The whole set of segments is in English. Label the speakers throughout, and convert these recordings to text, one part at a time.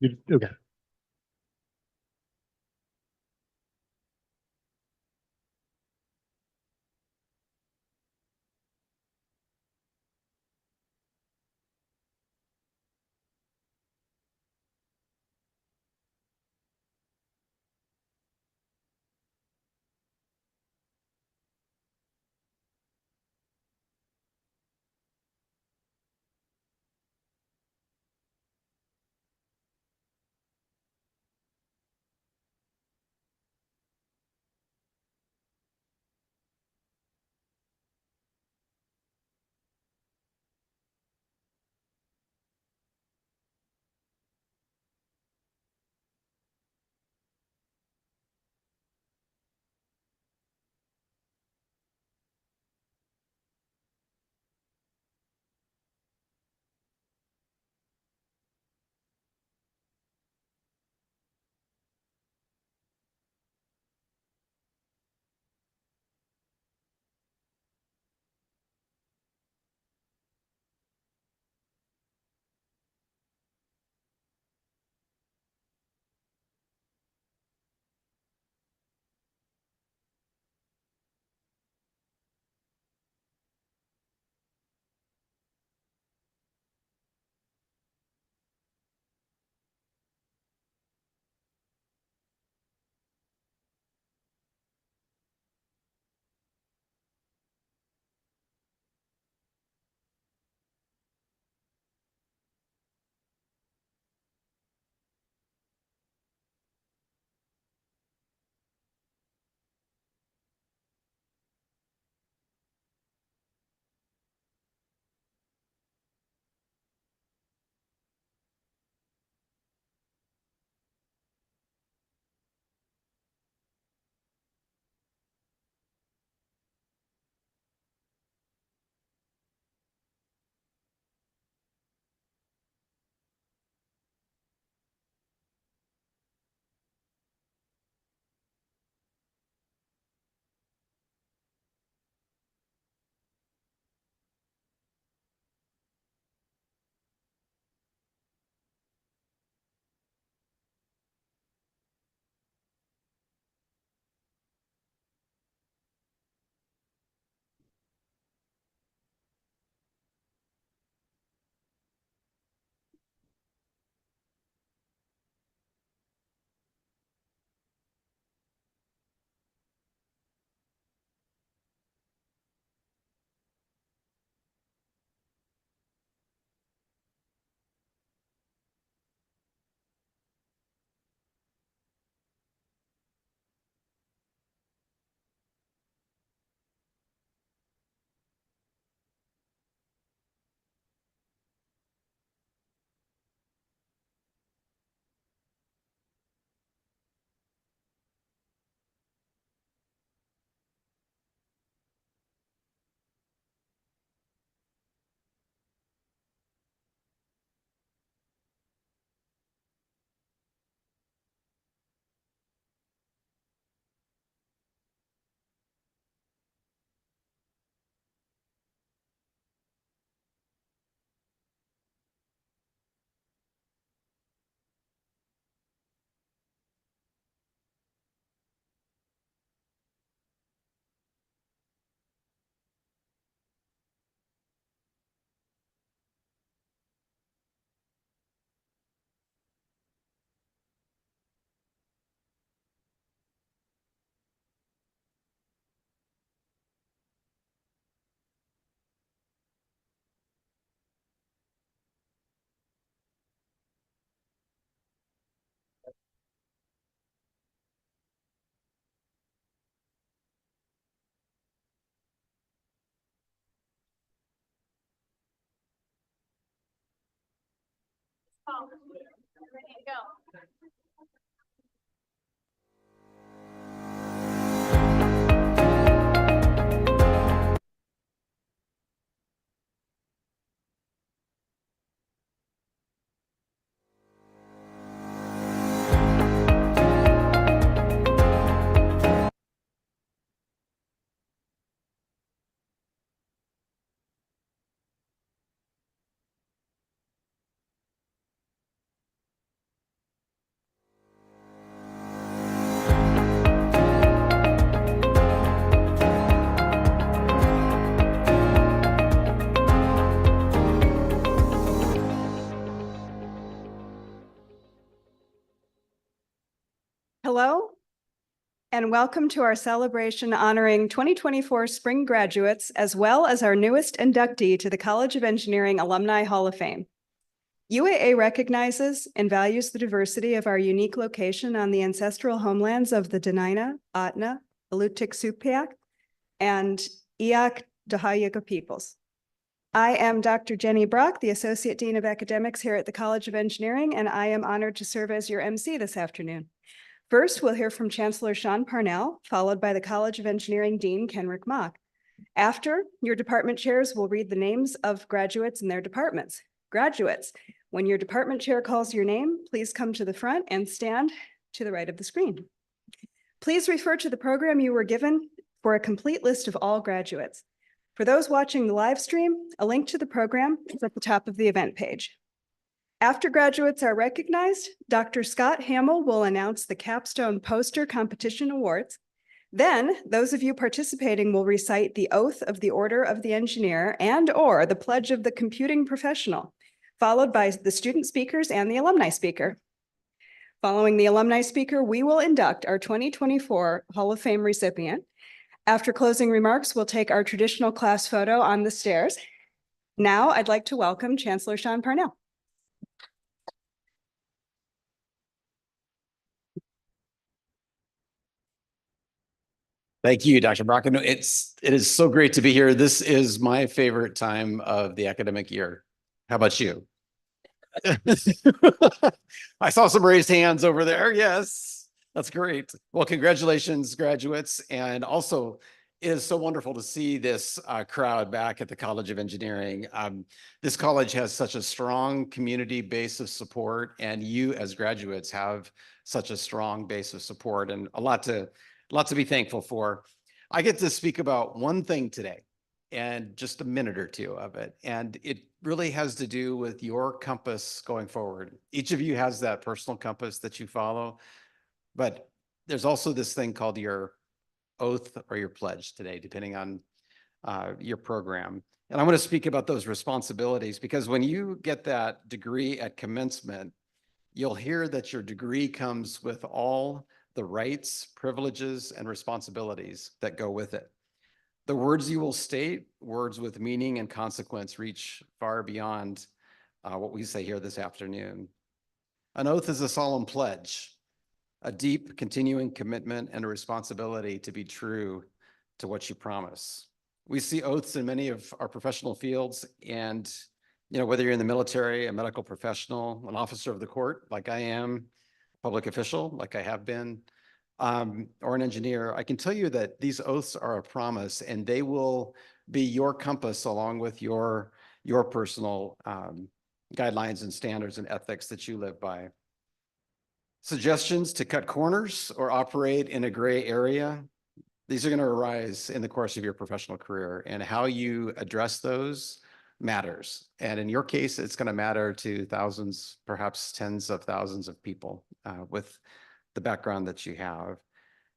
Speaker 1: Okay.
Speaker 2: Ready to go.
Speaker 1: And welcome to our celebration honoring 2024 spring graduates, as well as our newest inductee to the College of Engineering Alumni Hall of Fame. UAA recognizes and values the diversity of our unique location on the ancestral homelands of the Dena'ina, Ahtna, Alutiiq-Sugpiaq, and Eyak Dahayaga peoples. I am Dr. Jenny Brock, the Associate Dean of Academics here at the College of Engineering, and I am honored to serve as your MC this afternoon. First, we'll hear from Chancellor Sean Parnell, followed by the College of Engineering Dean Kenrick Mock. After, your department chairs will read the names of graduates in their departments. Graduates, when your department chair calls your name, please come to the front and stand to the right of the screen. Please refer to the program you were given for a complete list of all graduates. For those watching the live stream, a link to the program is at the top of the event page. After graduates are recognized, Dr. Scott Hamill will announce the Capstone Poster Competition Awards. Then, those of you participating will recite the Oath of the Order of the Engineer and/or the Pledge of the Computing Professional, followed by the student speakers and the alumni speaker. Following the alumni speaker, we will induct our 2024 Hall of Fame recipient. After closing remarks, we'll take our traditional class photo on the stairs. Now, I'd like to welcome Chancellor Sean Parnell.
Speaker 3: Thank you, Dr. Brock. It is so great to be here. This is my favorite time of the academic year. How about you? I saw some raised hands over there. Yes, that's great. Well, congratulations, graduates. And also, it is so wonderful to see this crowd back at the College of Engineering. This college has such a strong community base of support, and you as graduates have such a strong base of support and a lot to be thankful for. I get to speak about one thing today and just a minute or two of it. And it really has to do with your compass going forward. Each of you has that personal compass that you follow, but there's also this thing called your oath or your pledge today, depending on your program. And I want to speak about those responsibilities because when you get that degree at commencement, you'll hear that your degree comes with all the rights, privileges, and responsibilities that go with it. The words you will state, words with meaning and consequence, reach far beyond what we say here this afternoon. An oath is a solemn pledge, a deep, continuing commitment and a responsibility to be true to what you promise. We see oaths in many of our professional fields, and whether you're in the military, a medical professional, an officer of the court, like I am, public official, like I have been, or an engineer, I can tell you that these oaths are a promise, and they will be your compass along with your personal guidelines and standards and ethics that you live by. Suggestions to cut corners or operate in a gray area, these are going to arise in the course of your professional career, and how you address those matters. And in your case, it's going to matter to thousands, perhaps tens of thousands of people with the background that you have.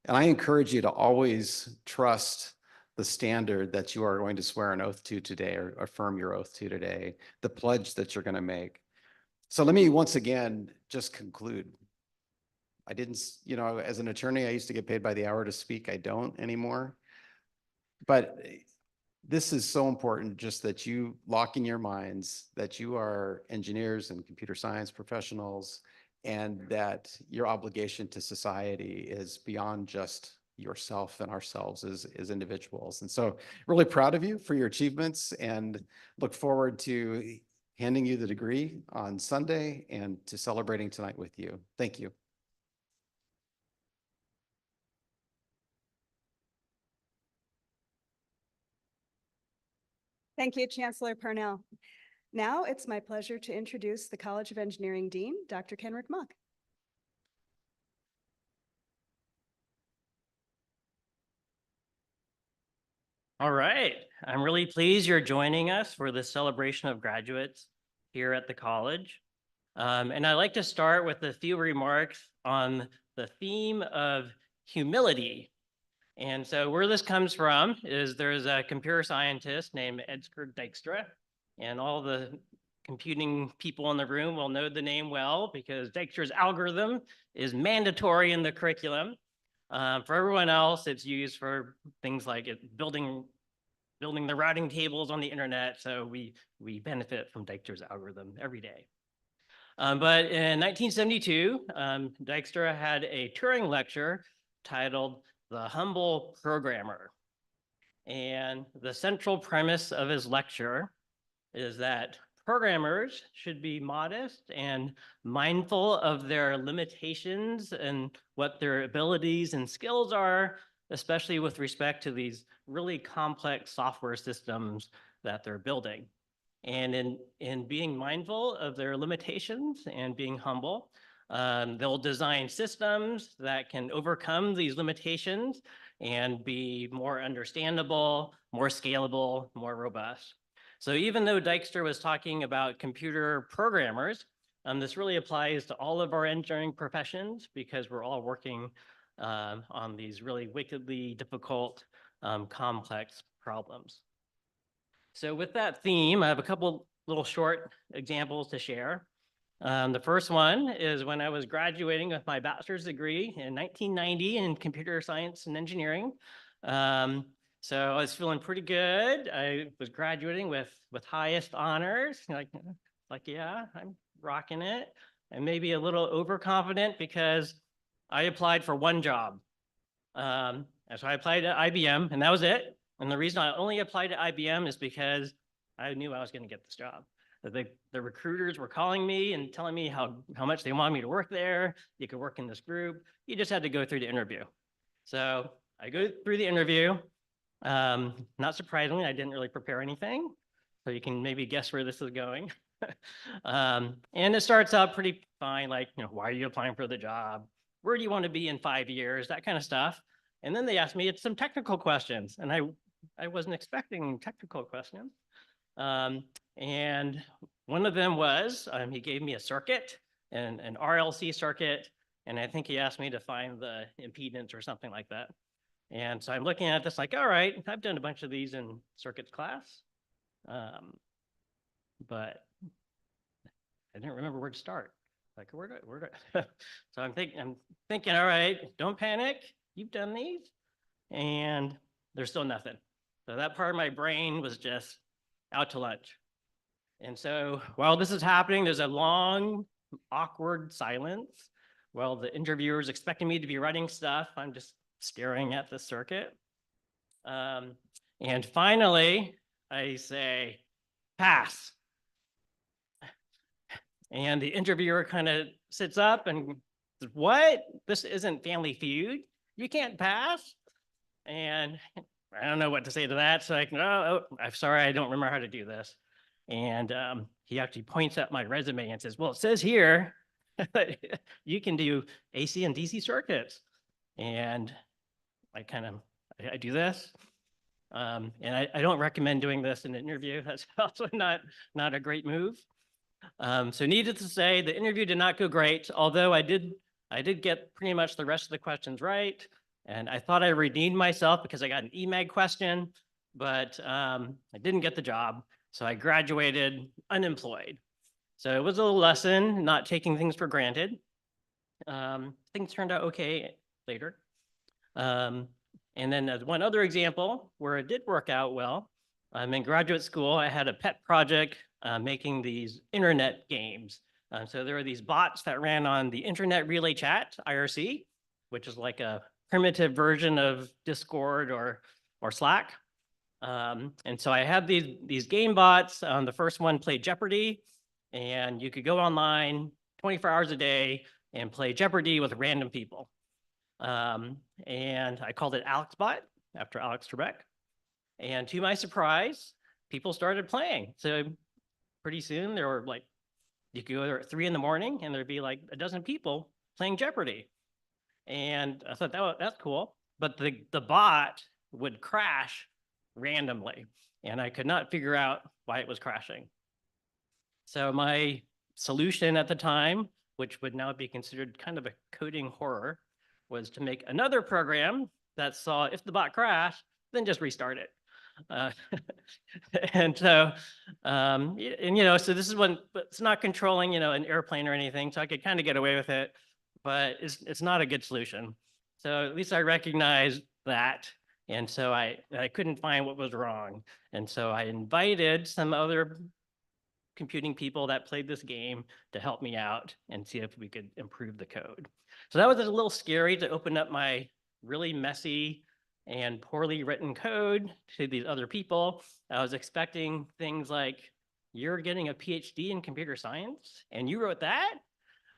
Speaker 3: And I encourage you to always trust the standard that you are going to swear an oath to today or affirm your oath to today, the pledge that you're going to make. So let me once again just conclude. I didn't, as an attorney, I used to get paid by the hour to speak. I don't anymore. But this is so important, just that you lock in your minds that you are engineers and computer science professionals, and that your obligation to society is beyond just yourself and ourselves as individuals. And so really proud of you for your achievements and look forward to handing you the degree on Sunday and to celebrating tonight with you. Thank you.
Speaker 1: Thank you, Chancellor Parnell. Now it's my pleasure to introduce the College of Engineering Dean, Dr. Kenrick Mock.
Speaker 4: All right, I'm really pleased you're joining us for this celebration of graduates here at the college. And I'd like to start with a few remarks on the theme of humility. And so where this comes from is there's a computer scientist named Edgar Dijkstra, and all the computing people in the room will know the name well because Dijkstra's algorithm is mandatory in the curriculum. For everyone else, it's used for things like building the routing tables on the internet. So we benefit from Dijkstra's algorithm every day. But in 1972, Dijkstra had a Turing lecture titled "The Humble Programmer." And the central premise of his lecture is that programmers should be modest and mindful of their limitations and what their abilities and skills are, especially with respect to these really complex software systems that they're building. And in being mindful of their limitations and being humble, they'll design systems that can overcome these limitations and be more understandable, more scalable, more robust. So even though Dijkstra was talking about computer programmers, this really applies to all of our engineering professions because we're all working on these really wickedly difficult, complex problems. So with that theme, I have a couple little short examples to share. The first one is when I was graduating with my bachelor's degree in 1990 in computer science and engineering. So I was feeling pretty good. I was graduating with highest honors. Like, yeah, I'm rocking it. And maybe a little overconfident because I applied for one job. And so I applied to IBM, and that was it. And the reason I only applied to IBM is because I knew I was going to get this job. The recruiters were calling me and telling me how much they wanted me to work there. You could work in this group. You just had to go through the interview. So I go through the interview. Not surprisingly, I didn't really prepare anything. So you can maybe guess where this is going. And it starts out pretty fine, like, why are you applying for the job? Where do you want to be in 5 years? That kind of stuff. And then they asked me some technical questions, and I wasn't expecting technical questions. And one of them was, he gave me a circuit, an RLC circuit, and I think he asked me to find the impedance or something like that. And so I'm looking at this like, all right, I've done a bunch of these in circuits class, but I didn't remember where to start. Like, so I'm thinking, all right, don't panic. You've done these, and there's still nothing. So that part of my brain was just out to lunch. And so while this is happening, there's a long, awkward silence. While the interviewer is expecting me to be writing stuff, I'm just staring at the circuit. And finally, I say, pass. And the interviewer kind of sits up and says, what? This isn't Family Feud. You can't pass. And I don't know what to say to that. So I'm sorry, I don't remember how to do this. And he actually points at my resume and says, well, it says here that you can do AC and DC circuits. And I do this. And I don't recommend doing this in an interview. That's also not a great move. So needless to say, the interview did not go great, although I did get pretty much the rest of the questions right. And I thought I redeemed myself because I got an EMAG question, but I didn't get the job. So I graduated unemployed. So it was a little lesson, not taking things for granted. Things turned out okay later. And then as one other example where it did work out well, in graduate school, I had a pet project making these internet games. So there were these bots that ran on the Internet Relay Chat, IRC, which is like a primitive version of Discord or Slack. And so I had these game bots. The first one played Jeopardy, and you could go online 24 hours a day and play Jeopardy with random people. And I called it AlexBot after Alex Trebek. And to my surprise, people started playing. So pretty soon there were like, you could go there at 3 a.m. and there'd be like a dozen people playing Jeopardy. And I thought that's cool. But the bot would crash randomly, and I could not figure out why it was crashing. So my solution at the time, which would now be considered kind of a coding horror, was to make another program that saw if the bot crashed, then just restart it. And so, so this is when it's not controlling, an airplane or anything, so I could kind of get away with it, but it's not a good solution. So at least I recognized that. And so I couldn't find what was wrong. And so I invited some other computing people that played this game to help me out and see if we could improve the code. So that was a little scary to open up my really messy and poorly written code to these other people. I was expecting things like, you're getting a PhD in computer science and you wrote that?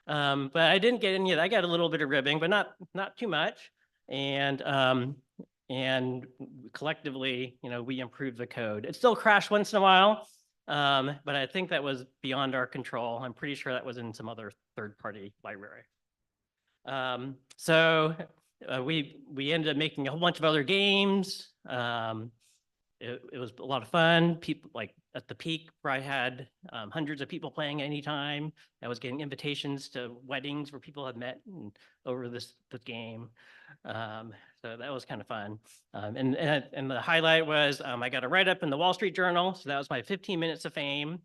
Speaker 4: But I didn't get any of that. I got a little bit of ribbing, but not too much. And collectively, we improved the code. It still crashed once in a while, but I think that was beyond our control. I'm pretty sure that was in some other third-party library. So we ended up making a whole bunch of other games. It was a lot of fun. People like at the peak where I had hundreds of people playing anytime. I was getting invitations to weddings where people had met over the game. So that was kind of fun. And the highlight was I got a write-up in the Wall Street Journal. So that was my 15 minutes of fame,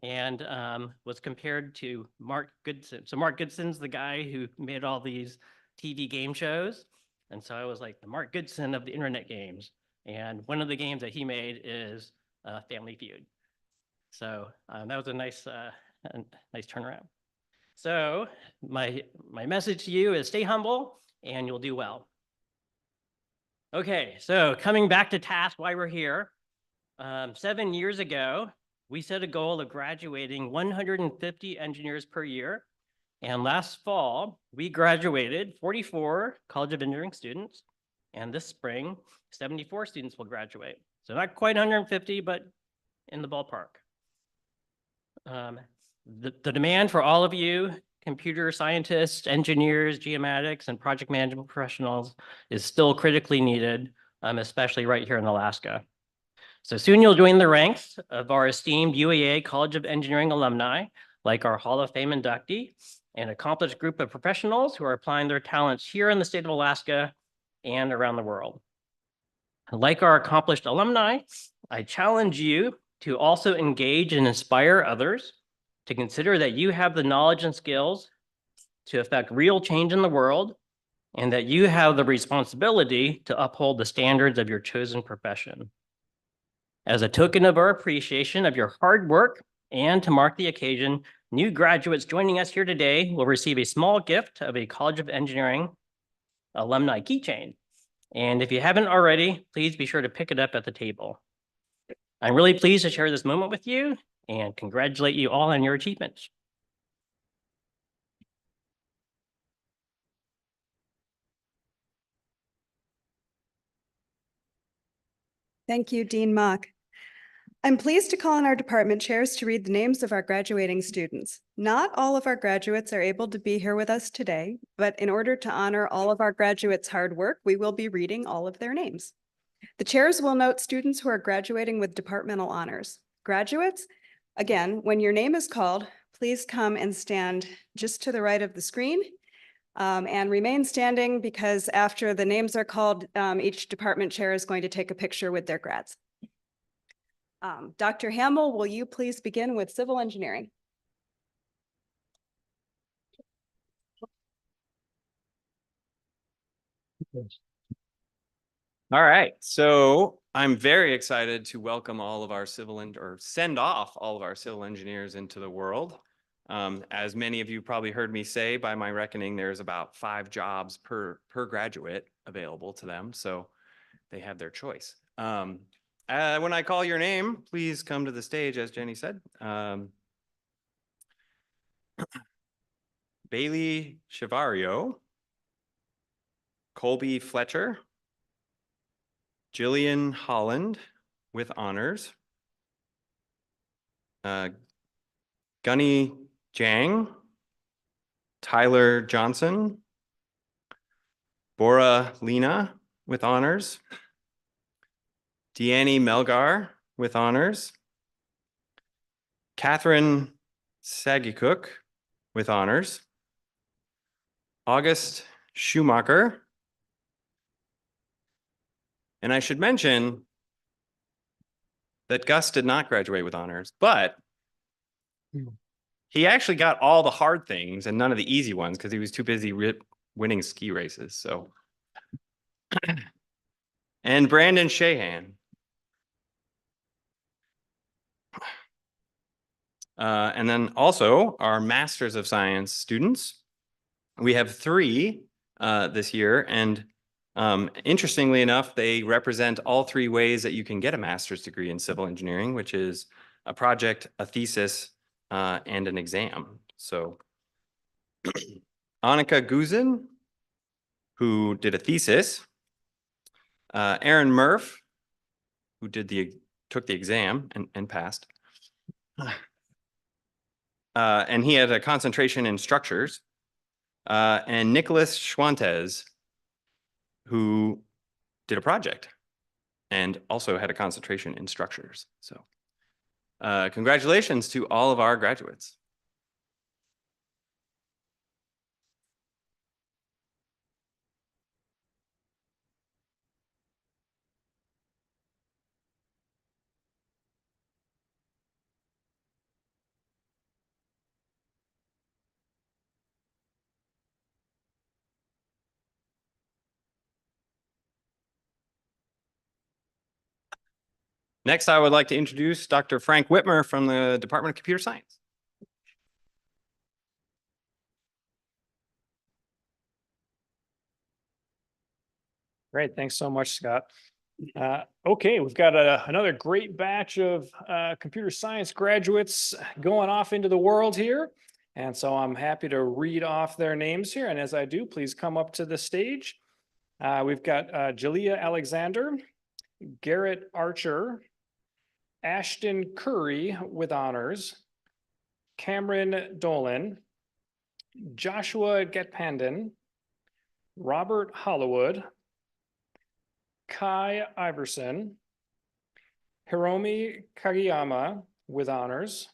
Speaker 4: and was compared to Mark Goodson. So Mark Goodson's the guy who made all these TV game shows. And so I was like the Mark Goodson of the internet games. And one of the games that he made is Family Feud. So that was a nice turnaround. So my message to you is stay humble and you'll do well. Okay, so coming back to task, why we're here. 7 years ago, we set a goal of graduating 150 engineers per year. And last fall, we graduated 44 College of Engineering students. And this spring, 74 students will graduate. So not quite 150, but in the ballpark. The demand for all of you, computer scientists, engineers, geomatics, and project management professionals is still critically needed, especially right here in Alaska. So soon you'll join the ranks of our esteemed UAA College of Engineering alumni, like our Hall of Fame inductee, an accomplished group of professionals who are applying their talents here in the state of Alaska and around the world. Like our accomplished alumni, I challenge you to also engage and inspire others to consider that you have the knowledge and skills to affect real change in the world, and that you have the responsibility to uphold the standards of your chosen profession. As a token of our appreciation of your hard work and to mark the occasion, new graduates joining us here today will receive a small gift of a College of Engineering alumni keychain. And if you haven't already, please be sure to pick it up at the table. I'm really pleased to share this moment with you and congratulate you all on your achievements.
Speaker 1: Thank you, Dean Mock. I'm pleased to call on our department chairs to read the names of our graduating students. Not all of our graduates are able to be here with us today, but in order to honor all of our graduates' hard work, we will be reading all of their names. The chairs will note students who are graduating with departmental honors. Graduates, again, when your name is called, please come and stand just to the right of the screen and remain standing, because after the names are called, each department chair is going to take a picture with their grads. Dr. Hamill, will you please begin with civil engineering?
Speaker 5: All right, so I'm very excited to welcome all of our send off all of our civil engineers into the world. As many of you probably heard me say, by my reckoning, there's about 5 jobs per graduate available to them, so they have their choice. When I call your name, please come to the stage, as Jenny said. Bailey Chivario, Colby Fletcher, Jillian Holland with honors, Gunny Jang, Tyler Johnson, Bora Lena with honors, Deanne Melgar with honors, Catherine Sagikook with honors, August Schumacher. And I should mention that Gus did not graduate with honors, but he actually got all the hard things and none of the easy ones because he was too busy winning ski races. So And Brandon Shahan. And then also our Masters of Science students. We have 3 this year, and interestingly enough, they represent all 3 ways that you can get a master's degree in civil engineering, which is a project, a thesis, and an exam. So Annika Guzin, who did a thesis, Aaron Murph, who took the exam and passed. And he had a concentration in structures. And Nicholas Schwantes, who did a project and also had a concentration in structures. So congratulations to all of our graduates. Next, I would like to introduce Dr. Frank Whitmer from the Department of Computer Science.
Speaker 6: Great, thanks so much, Scott. Okay, we've got another great batch of computer science graduates going off into the world here. And so I'm happy to read off their names here. And as I do, please come up to the stage. We've got Jalea Alexander, Garrett Archer, Ashton Curry with honors, Cameron Dolan, Joshua Getpanden, Robert Hollywood, Kai Iverson, Hiromi Kageyama with honors,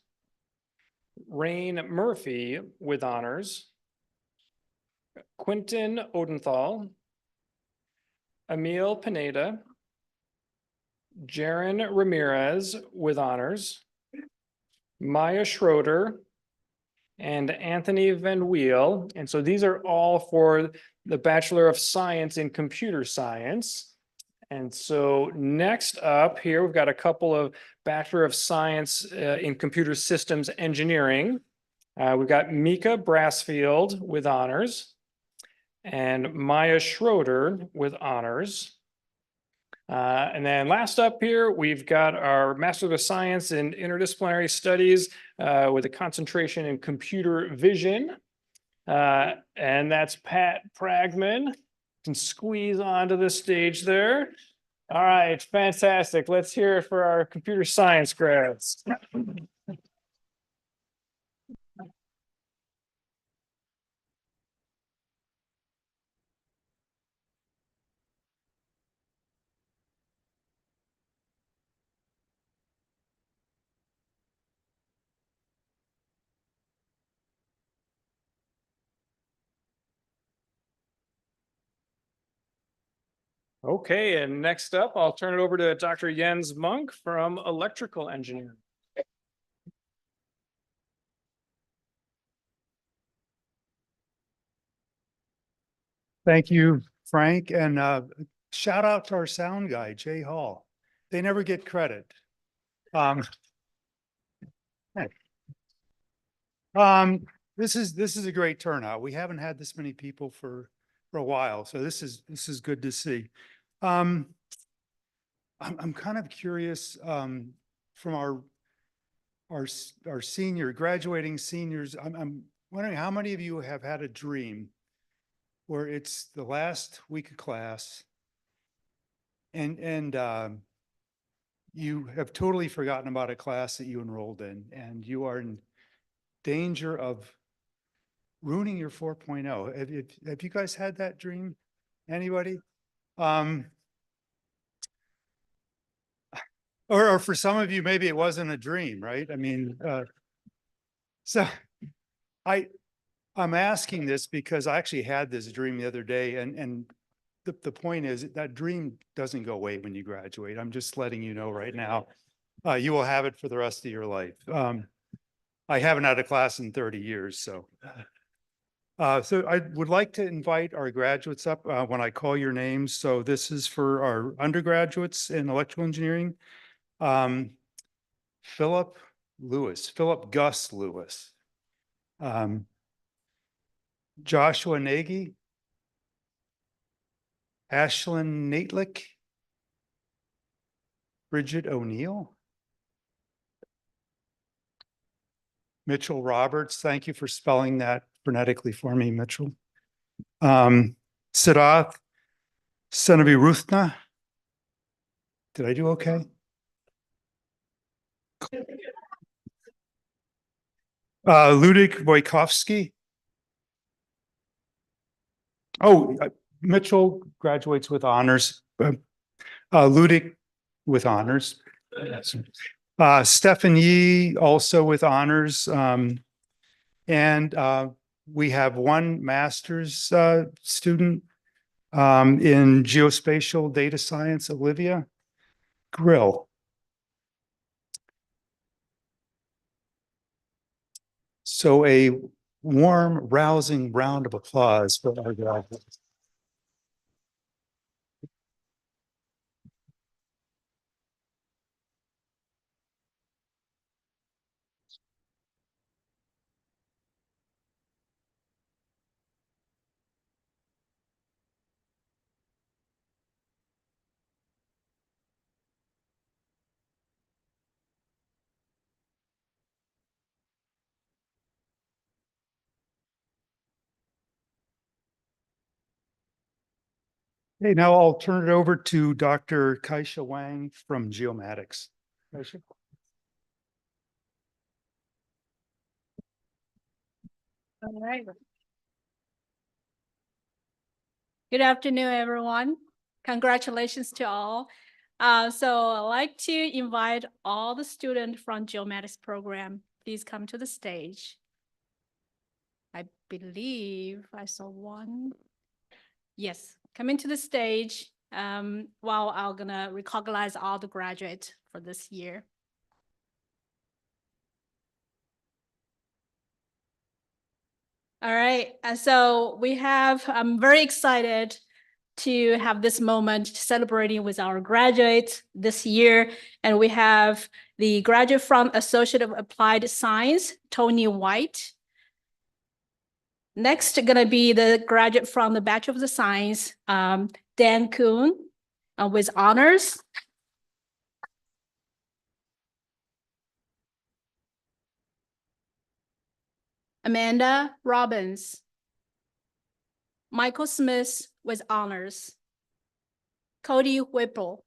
Speaker 6: Rain Murphy with honors, Quentin Odenthal, Emil Pineda, Jaron Ramirez with honors, Maya Schroeder, and Anthony Van Weel. And so these are all for the Bachelor of Science in Computer Science. And so next up here, we've got a couple of Bachelor of Science in Computer Systems Engineering. We've got Mika Brassfield with honors and Maya Schroeder with honors. And then last up here, we've got our Master of Science in Interdisciplinary Studies with a concentration in computer vision. And that's Pat Pragman. Can squeeze onto the stage there. All right, fantastic. Let's hear it for our computer science grads. Okay, and next up, I'll turn it over to Dr. Jens Monk from Electrical Engineering.
Speaker 7: Thank you, Frank, and shout out to our sound guy, Jay Hall. They never get credit. Hey. This is a great turnout. We haven't had this many people for a while, so this is good to see. I'm kind of curious from our graduating seniors. I'm wondering how many of you have had a dream where it's the last week of class and you have totally forgotten about a class that you enrolled in and you are in danger of ruining your 4.0. Have you guys had that dream? Anybody? Or for some of you, maybe it wasn't a dream, right? I mean, so I'm asking this because I actually had this dream the other day, and the point is that dream doesn't go away when you graduate. I'm just letting you know right now. You will have it for the rest of your life. I haven't had a class in 30 years, so. So I would like to invite our graduates up when I call your names. So this is for our undergraduates in electrical engineering. Philip Gus Lewis. Joshua Nagy. Ashlyn Natelick. Bridget O'Neill. Mitchell Roberts, thank you for spelling that phonetically for me, Mitchell. Siddharth Senaviruthna. Did I do okay? Ludik Wojkowski. Oh, Mitchell graduates with honors. Ludik with honors. Stephen Yee also with honors. And we have one master's student in geospatial data science, Olivia Grill. So a warm, rousing round of applause for our graduates. Okay, now I'll turn it over to Dr. Kaisha Wang from Geomatics. Kaisha?
Speaker 2: All right. Good afternoon, everyone. Congratulations to all. So I'd like to invite all the students from Geomatics program. Please come to the stage. I believe I saw one. Yes, coming to the stage while I'm gonna recognize all the graduates for this year. All right, so I'm very excited to have this moment celebrating with our graduates this year. And we have the graduate from Associate of Applied Science, Tony White. Next, gonna be the graduate from the Bachelor of the Science, Dan Kuhn, with honors. Amanda Robbins. Michael Smith with honors. Cody Whipple.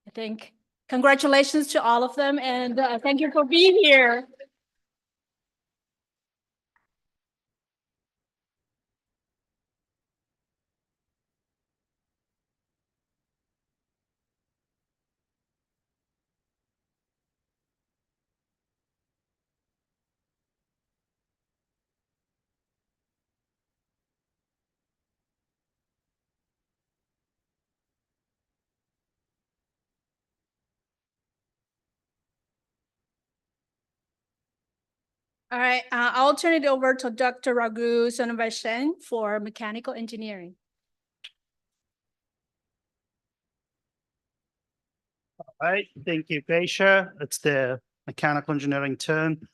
Speaker 2: I think congratulations to all of them, and thank you for being here. All right, I'll turn it over to Dr. Raghu Sonavashen for mechanical engineering.
Speaker 8: All right, thank you, Keisha. It's the mechanical engineering turn.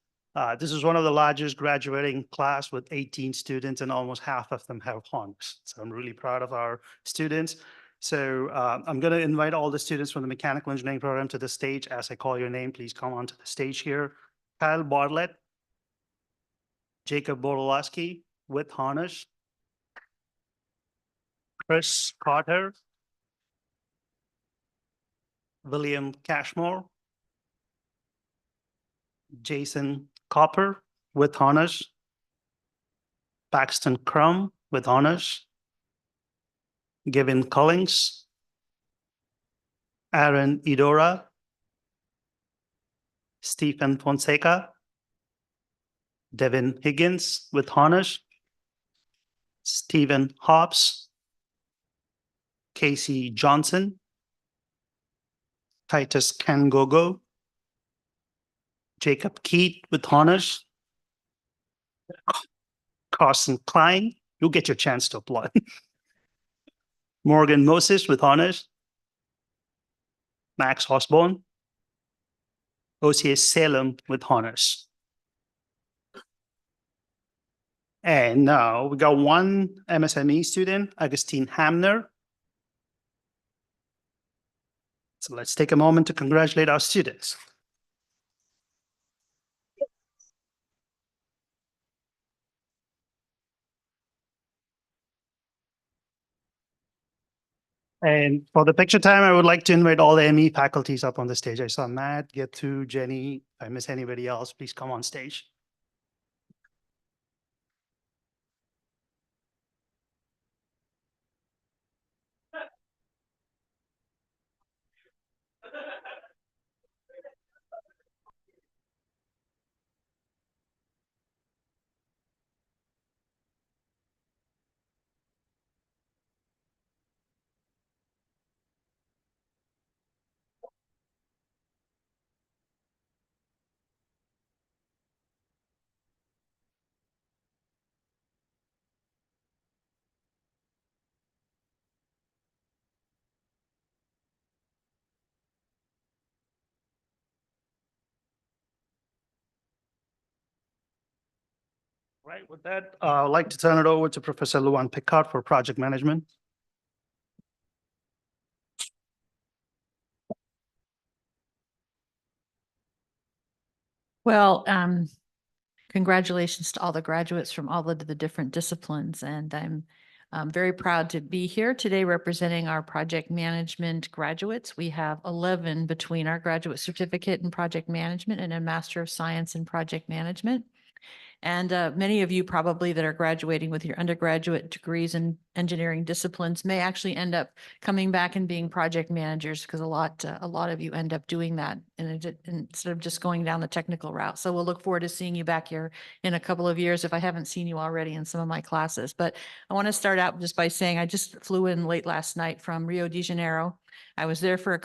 Speaker 8: This is one of the largest graduating class with 18 students, and almost half of them have honors. So I'm really proud of our students. So I'm going to invite all the students from the mechanical engineering program to the stage. As I call your name, please come onto the stage here. Kyle Bartlett, Jacob Borolowski with honors, Chris Carter, William Cashmore, Jason Copper with honors, Paxton Crum with honors, Gavin Collins, Aaron Idora, Stephen Fonseca, Devin Higgins with honors, Stephen Hobbs, Casey Johnson, Titus Kangogo, Jacob Keat with honors, Carson Klein, you'll get your chance to apply. Morgan Moses with honors. Max Osborne. OCA Salem with honors. And now we got one MSME student, Augustine Hamner. So let's take a moment to congratulate our students. And for the picture time, I would like to invite all the ME faculties up on the stage. I saw Matt, Getu, Jenny. If I miss anybody else, please come on stage. Right, with that, I'd like to turn it over to Professor Luan Picard for project management.
Speaker 9: Well, congratulations to all the graduates from all of the different disciplines. And I'm very proud to be here today representing our project management graduates. We have 11 between our graduate certificate in project management and a Master of Science in Project Management. And many of you probably that are graduating with your undergraduate degrees in engineering disciplines may actually end up coming back and being project managers because a lot of you end up doing that instead of just going down the technical route. So we'll look forward to seeing you back here in a couple of years if I haven't seen you already in some of my classes. But I want to start out just by saying I just flew in late last night from Rio de Janeiro. I was there for a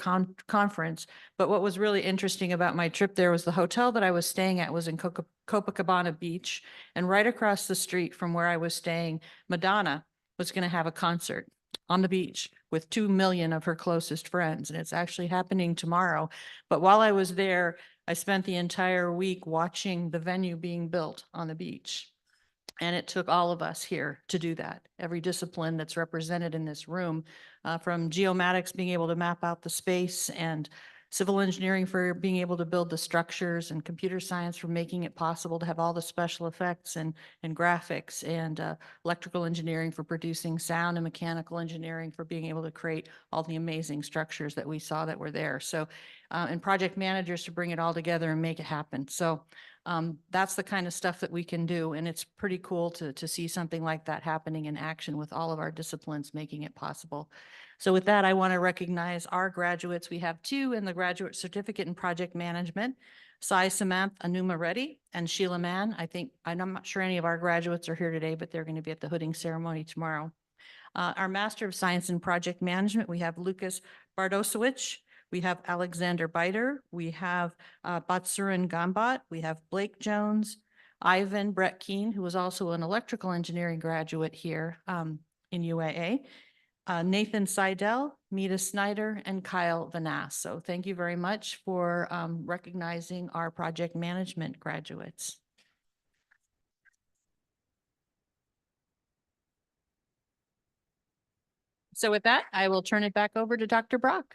Speaker 9: conference, but what was really interesting about my trip there was the hotel that I was staying at was in Copacabana Beach, and right across the street from where I was staying, Madonna was going to have a concert on the beach with 2 million of her closest friends, and it's actually happening tomorrow. But while I was there, I spent the entire week watching the venue being built on the beach. And it took all of us here to do that. Every discipline that's represented in this room, from geomatics being able to map out the space, and civil engineering for being able to build the structures, and computer science for making it possible to have all the special effects and graphics, and electrical engineering for producing sound, and mechanical engineering for being able to create all the amazing structures that we saw that were there. So, and project managers to bring it all together and make it happen. So that's the kind of stuff that we can do. And it's pretty cool to see something like that happening in action with all of our disciplines making it possible. So with that, I want to recognize our graduates. We have 2 in the graduate certificate in project management, Sai Samantha Anuma Reddy and Sheila Mann. I'm not sure any of our graduates are here today, but they're going to be at the hooding ceremony tomorrow. Our Master of Science in Project Management, we have Lucas Bardosowicz. We have Alexander Biter. We have Batsurin Gambat. We have Blake Jones, Ivan Brett Keene, who was also an electrical engineering graduate here in UAA, Nathan Seidel, Mita Snyder, and Kyle Vanass. So thank you very much for recognizing our project management graduates. So with that, I will turn it back over to Dr. Brock.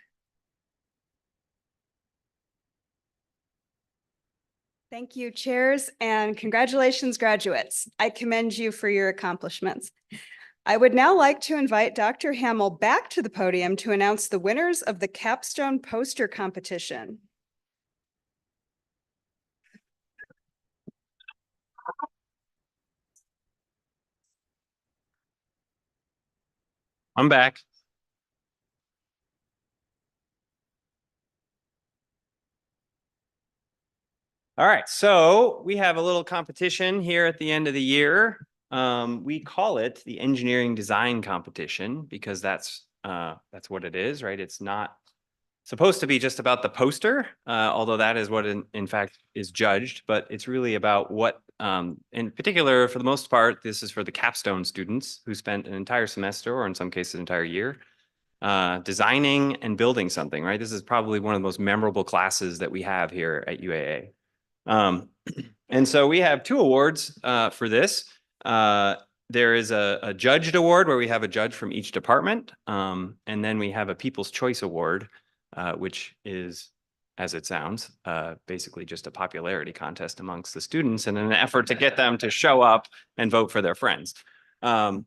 Speaker 1: Thank you, chairs, and congratulations, graduates. I commend you for your accomplishments. I would now like to invite Dr. Hamill back to the podium to announce the winners of the capstone poster competition.
Speaker 5: I'm back. All right, so we have a little competition here at the end of the year. We call it the engineering design competition because that's what it is, right? It's not supposed to be just about the poster, although that is what in fact is judged, but it's really about what In particular, for the most part, this is for the capstone students who spent an entire semester, or in some cases, an entire year, designing and building something, right? This is probably one of the most memorable classes that we have here at UAA. And so we have 2 awards for this. There is a judged award where we have a judge from each department. And then we have a People's Choice Award, which is, as it sounds, basically just a popularity contest amongst the students in an effort to get them to show up and vote for their friends. We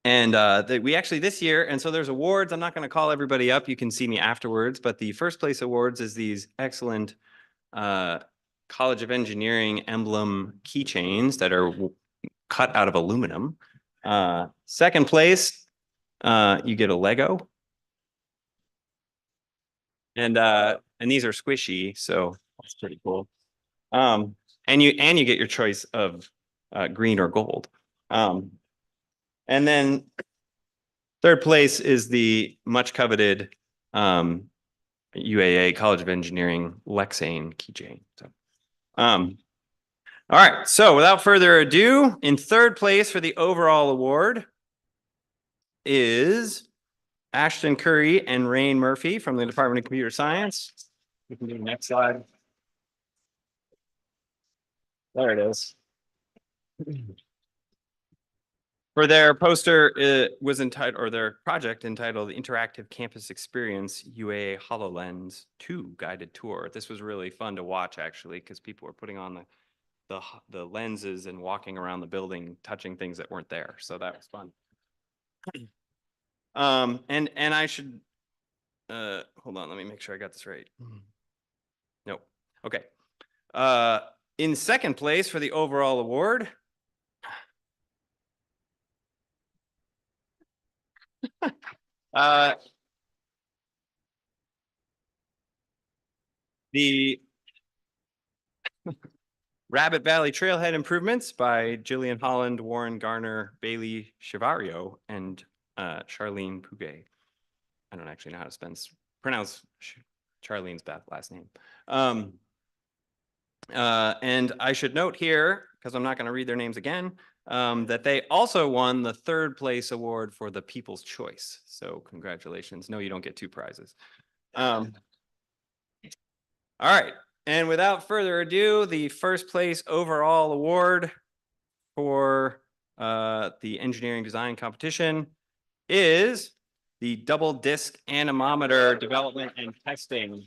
Speaker 5: actually this year, and so there's awards. I'm not going to call everybody up. You can see me afterwards. But the first place awards is these excellent College of Engineering emblem keychains that are cut out of aluminum. Second place, you get a Lego. And these are squishy, so that's pretty cool. And you get your choice of green or gold. And then third place is the much coveted UAA College of Engineering Lexane keychain. So, all right. So without further ado, in third place for the overall award is Ashton Curry and Rain Murphy from the Department of Computer Science. We can do the next slide. There it is. For their poster, it was entitled, or their project entitled Interactive Campus Experience UAA HoloLens 2 Guided Tour. This was really fun to watch, actually, because people were putting on the lenses and walking around the building, touching things that weren't there. So that was fun. And I should, hold on, let me make sure I got this right. Nope. Okay. In second place for the overall award, the Rabbit Valley Trailhead Improvements by Jillian Holland, Warren Garner, Bailey Chivario, and Charlene Puget. I don't actually know how to pronounce Charlene's last name. And I should note here, because I'm not going to read their names again, that they also won the third place award for the People's Choice. So congratulations. No, you don't get 2 prizes. All right. And without further ado, the first place overall award for the engineering design competition is the double disc anemometer development and testing.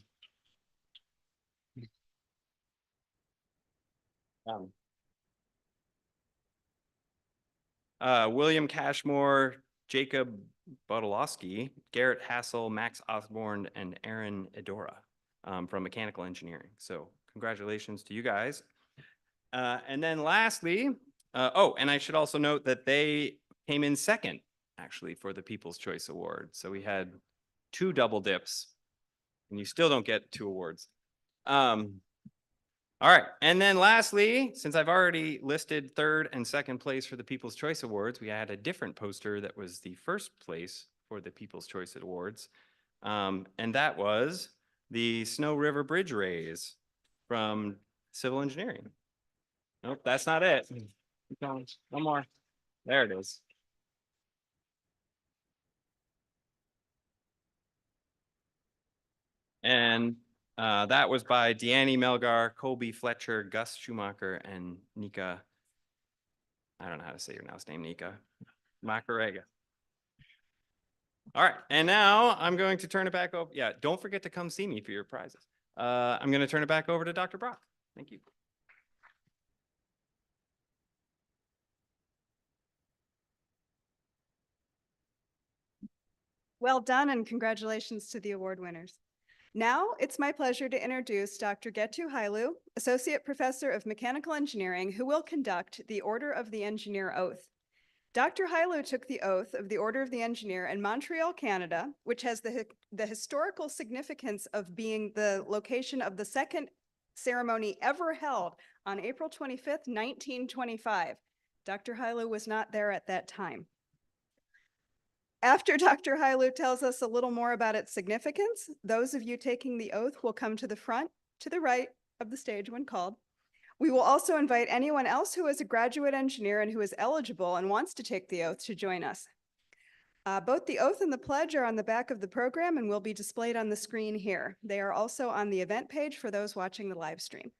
Speaker 5: William Cashmore, Jacob Bodolowski, Garrett Hassel, Max Osborne, and Aaron Edora from mechanical engineering. So congratulations to you guys. And then lastly, and I should also note that they came in second, actually, for the People's Choice Award. So we had 2 double dips, and you still don't get 2 awards. All right. And then lastly, since I've already listed third and second place for the People's Choice Awards, we had a different poster that was the first place for the People's Choice Awards. And that was the Snow River Bridge Raise from Civil Engineering. Nope, that's not it. Keep going. One more. There it is. And that was by Deanne Melgar, Colby Fletcher, Gus Schumacher, and Nika. I don't know how to say your last name, Nika. Macarega. All right. And now I'm going to turn it back over. Yeah, don't forget to come see me for your prizes. I'm going to turn it back over to Dr. Brock. Thank you.
Speaker 1: Well done, and congratulations to the award winners. Now it's my pleasure to introduce Dr. Getu Hailu, Associate Professor of Mechanical Engineering, who will conduct the Order of the Engineer oath. Dr. Hailu took the oath of the Order of the Engineer in Montreal, Canada, which has the historical significance of being the location of the second ceremony ever held on April 25th, 1925. Dr. Hailu was not there at that time. After Dr. Hailu tells us a little more about its significance, those of you taking the oath will come to the front, to the right of the stage when called. We will also invite anyone else who is a graduate engineer and who is eligible and wants to take the oath to join us. Both the oath and the pledge are on the back of the program and will be displayed on the screen here. They are also on the event page for those watching the live stream.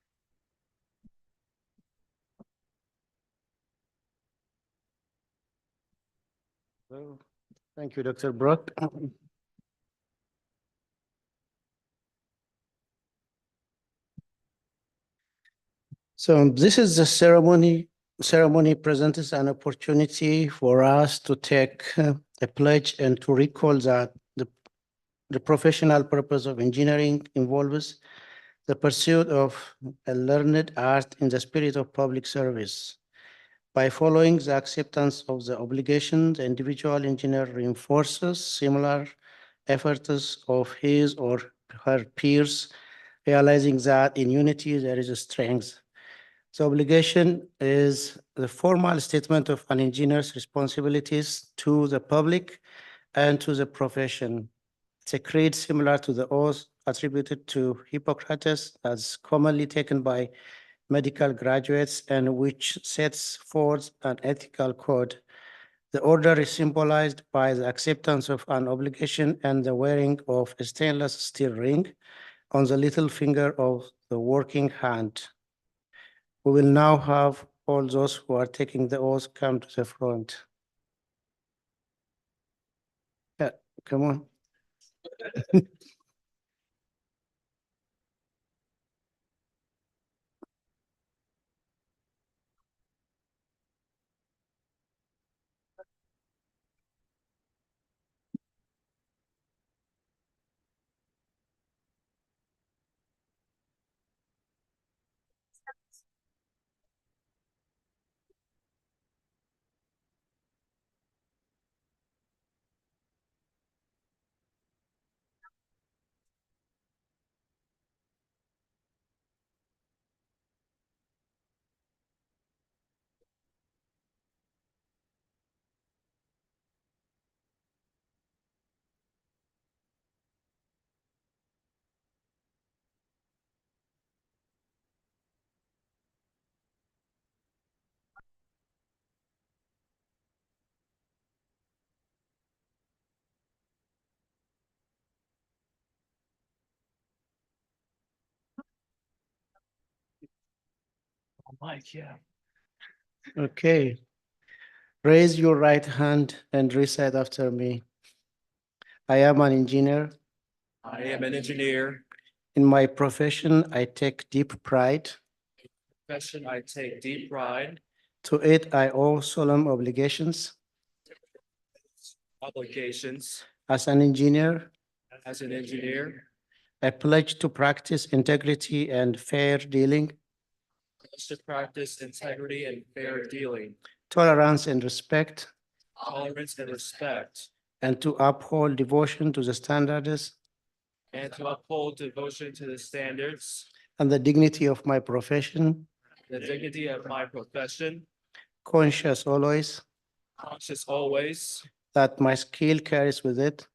Speaker 10: Thank you, Dr. Brock. So this is the ceremony. Ceremony presents an opportunity for us to take a pledge and to recall that the professional purpose of engineering involves the pursuit of a learned art in the spirit of public service. By following the acceptance of the obligation, the individual engineer reinforces similar efforts of his or her peers, realizing that in unity there is a strength. The obligation is the formal statement of an engineer's responsibilities to the public and to the profession. It's a creed similar to the oath attributed to Hippocrates as commonly taken by medical graduates and which sets forth an ethical code. The order is symbolized by the acceptance of an obligation and the wearing of a stainless steel ring on the little finger of the working hand. We will now have all those who are taking the oath come to the front. Yeah, come on.
Speaker 6: Mike, yeah.
Speaker 10: Okay. Raise your right hand and recite after me. I am an engineer.
Speaker 5: I am an engineer.
Speaker 10: In my profession, I take deep pride.
Speaker 5: Profession, I take deep pride.
Speaker 10: To it, I owe solemn obligations.
Speaker 5: Obligations.
Speaker 10: As an engineer,
Speaker 5: As an engineer,
Speaker 10: I pledge to practice integrity and fair dealing,
Speaker 5: to practice integrity and fair dealing,
Speaker 10: tolerance and respect,
Speaker 5: tolerance and respect,
Speaker 10: and to uphold devotion to the standards
Speaker 5: and to uphold devotion to the standards,
Speaker 10: and the dignity of my profession,
Speaker 5: the dignity of my profession,
Speaker 10: conscious always
Speaker 5: conscious always
Speaker 10: that my skill carries with it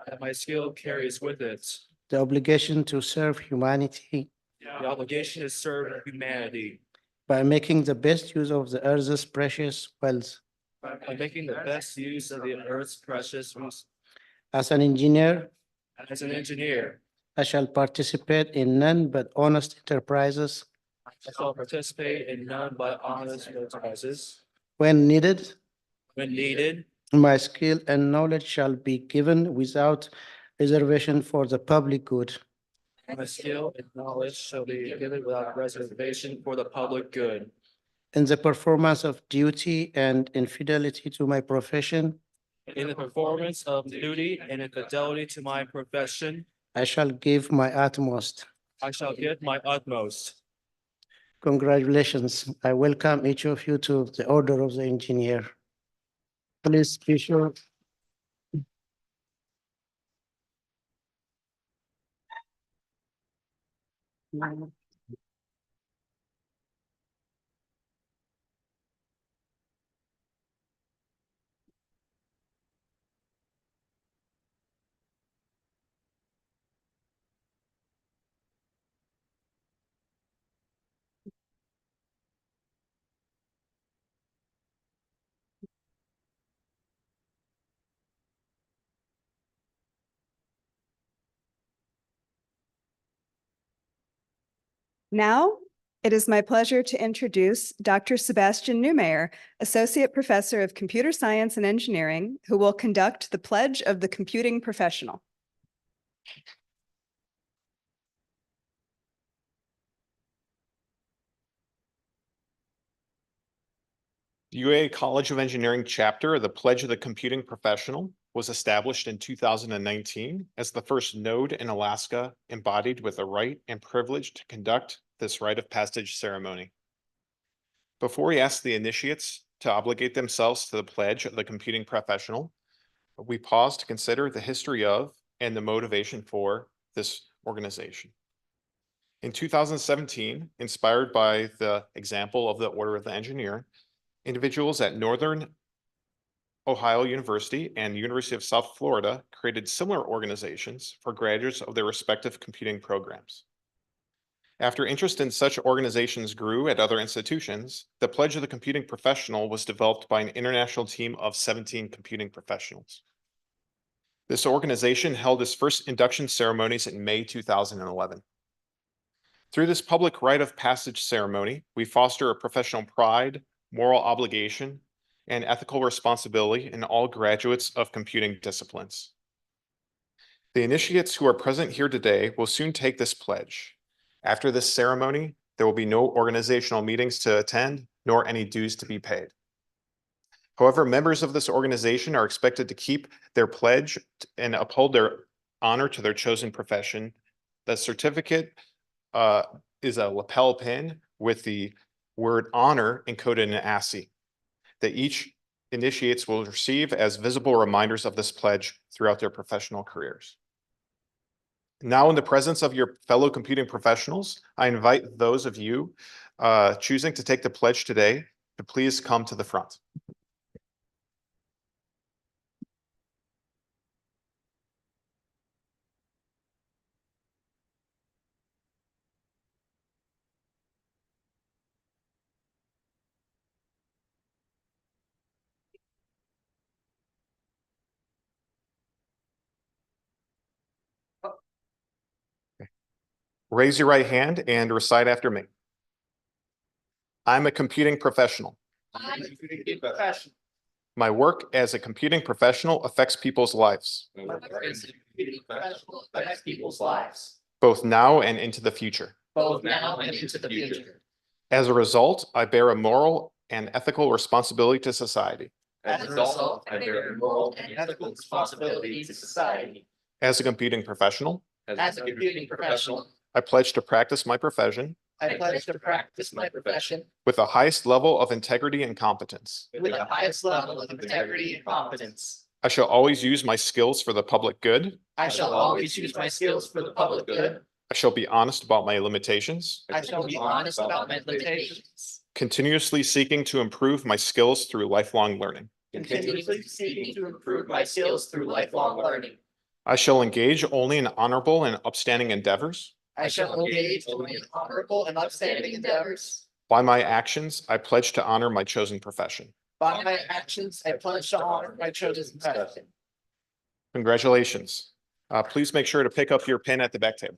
Speaker 5: that my skill carries with it
Speaker 10: the obligation to serve humanity
Speaker 5: the obligation to serve humanity
Speaker 10: by making the best use of the earth's precious wealth.
Speaker 5: by making the best use of the earth's precious resources.
Speaker 10: As an engineer,
Speaker 5: As an engineer,
Speaker 10: I shall participate in none but honest enterprises
Speaker 5: I shall participate in none but honest enterprises.
Speaker 10: when needed.
Speaker 5: When needed,
Speaker 10: My skill and knowledge shall be given without reservation for the public good.
Speaker 5: my skill and knowledge shall be given without reservation for the public good.
Speaker 10: In the performance of duty and in fidelity to my profession,
Speaker 5: In the performance of duty and in fidelity to my profession,
Speaker 10: I shall give my utmost.
Speaker 5: I shall give my utmost.
Speaker 10: Congratulations. I welcome each of you to the Order of the Engineer. Please be sure.
Speaker 1: Now, it is my pleasure to introduce Dr. Sebastian Newmayer, Associate Professor of Computer Science and Engineering, who will conduct the Pledge of the Computing Professional.
Speaker 11: The UAA College of Engineering chapter of the Pledge of the Computing Professional was established in 2019 as the first node in Alaska embodied with the right and privilege to conduct this rite of passage ceremony. Before we ask the initiates to obligate themselves to the Pledge of the Computing Professional, we pause to consider the history of and the motivation for this organization. In 2017, inspired by the example of the Order of the Engineer, individuals at Northern Ohio University and University of South Florida created similar organizations for graduates of their respective computing programs. After interest in such organizations grew at other institutions, the Pledge of the Computing Professional was developed by an international team of 17 computing professionals. This organization held its first induction ceremonies in May 2011. Through this public rite of passage ceremony, we foster a professional pride, moral obligation, and ethical responsibility in all graduates of computing disciplines. The initiates who are present here today will soon take this pledge. After this ceremony, there will be no organizational meetings to attend, nor any dues to be paid. However, members of this organization are expected to keep their pledge and uphold their honor to their chosen profession. The certificate is a lapel pin with the word honor encoded in ASCII that each initiates will receive as visible reminders of this pledge throughout their professional careers. Now, in the presence of your fellow computing professionals, I invite those of you choosing to take the pledge today to please come to the front. Raise your right hand and recite after me. I'm a computing professional.
Speaker 12: I'm a computing professional.
Speaker 11: My work as a computing professional affects people's lives,
Speaker 12: My work as a computing professional affects people's lives,
Speaker 11: both now and into the future.
Speaker 12: both now and into the future.
Speaker 11: As a result, I bear a moral and ethical responsibility to society.
Speaker 12: As a result, I bear a moral and ethical responsibility to society.
Speaker 11: As a computing professional,
Speaker 12: As a computing professional,
Speaker 11: I pledge to practice my profession
Speaker 12: I pledge to practice my profession
Speaker 11: with the highest level of integrity and competence.
Speaker 12: with the highest level of integrity and competence.
Speaker 11: I shall always use my skills for the public good.
Speaker 12: I shall always use my skills for the public good.
Speaker 11: I shall be honest about my limitations,
Speaker 12: I shall be honest about my limitations,
Speaker 11: continuously seeking to improve my skills through lifelong learning.
Speaker 12: continuously seeking to improve my skills through lifelong learning.
Speaker 11: I shall engage only in honorable and upstanding endeavors.
Speaker 12: I shall engage only in honorable and upstanding endeavors.
Speaker 11: By my actions, I pledge to honor my chosen profession.
Speaker 12: By my actions, I pledge to honor my chosen profession.
Speaker 11: Congratulations. Please make sure to pick up your pin at the back table.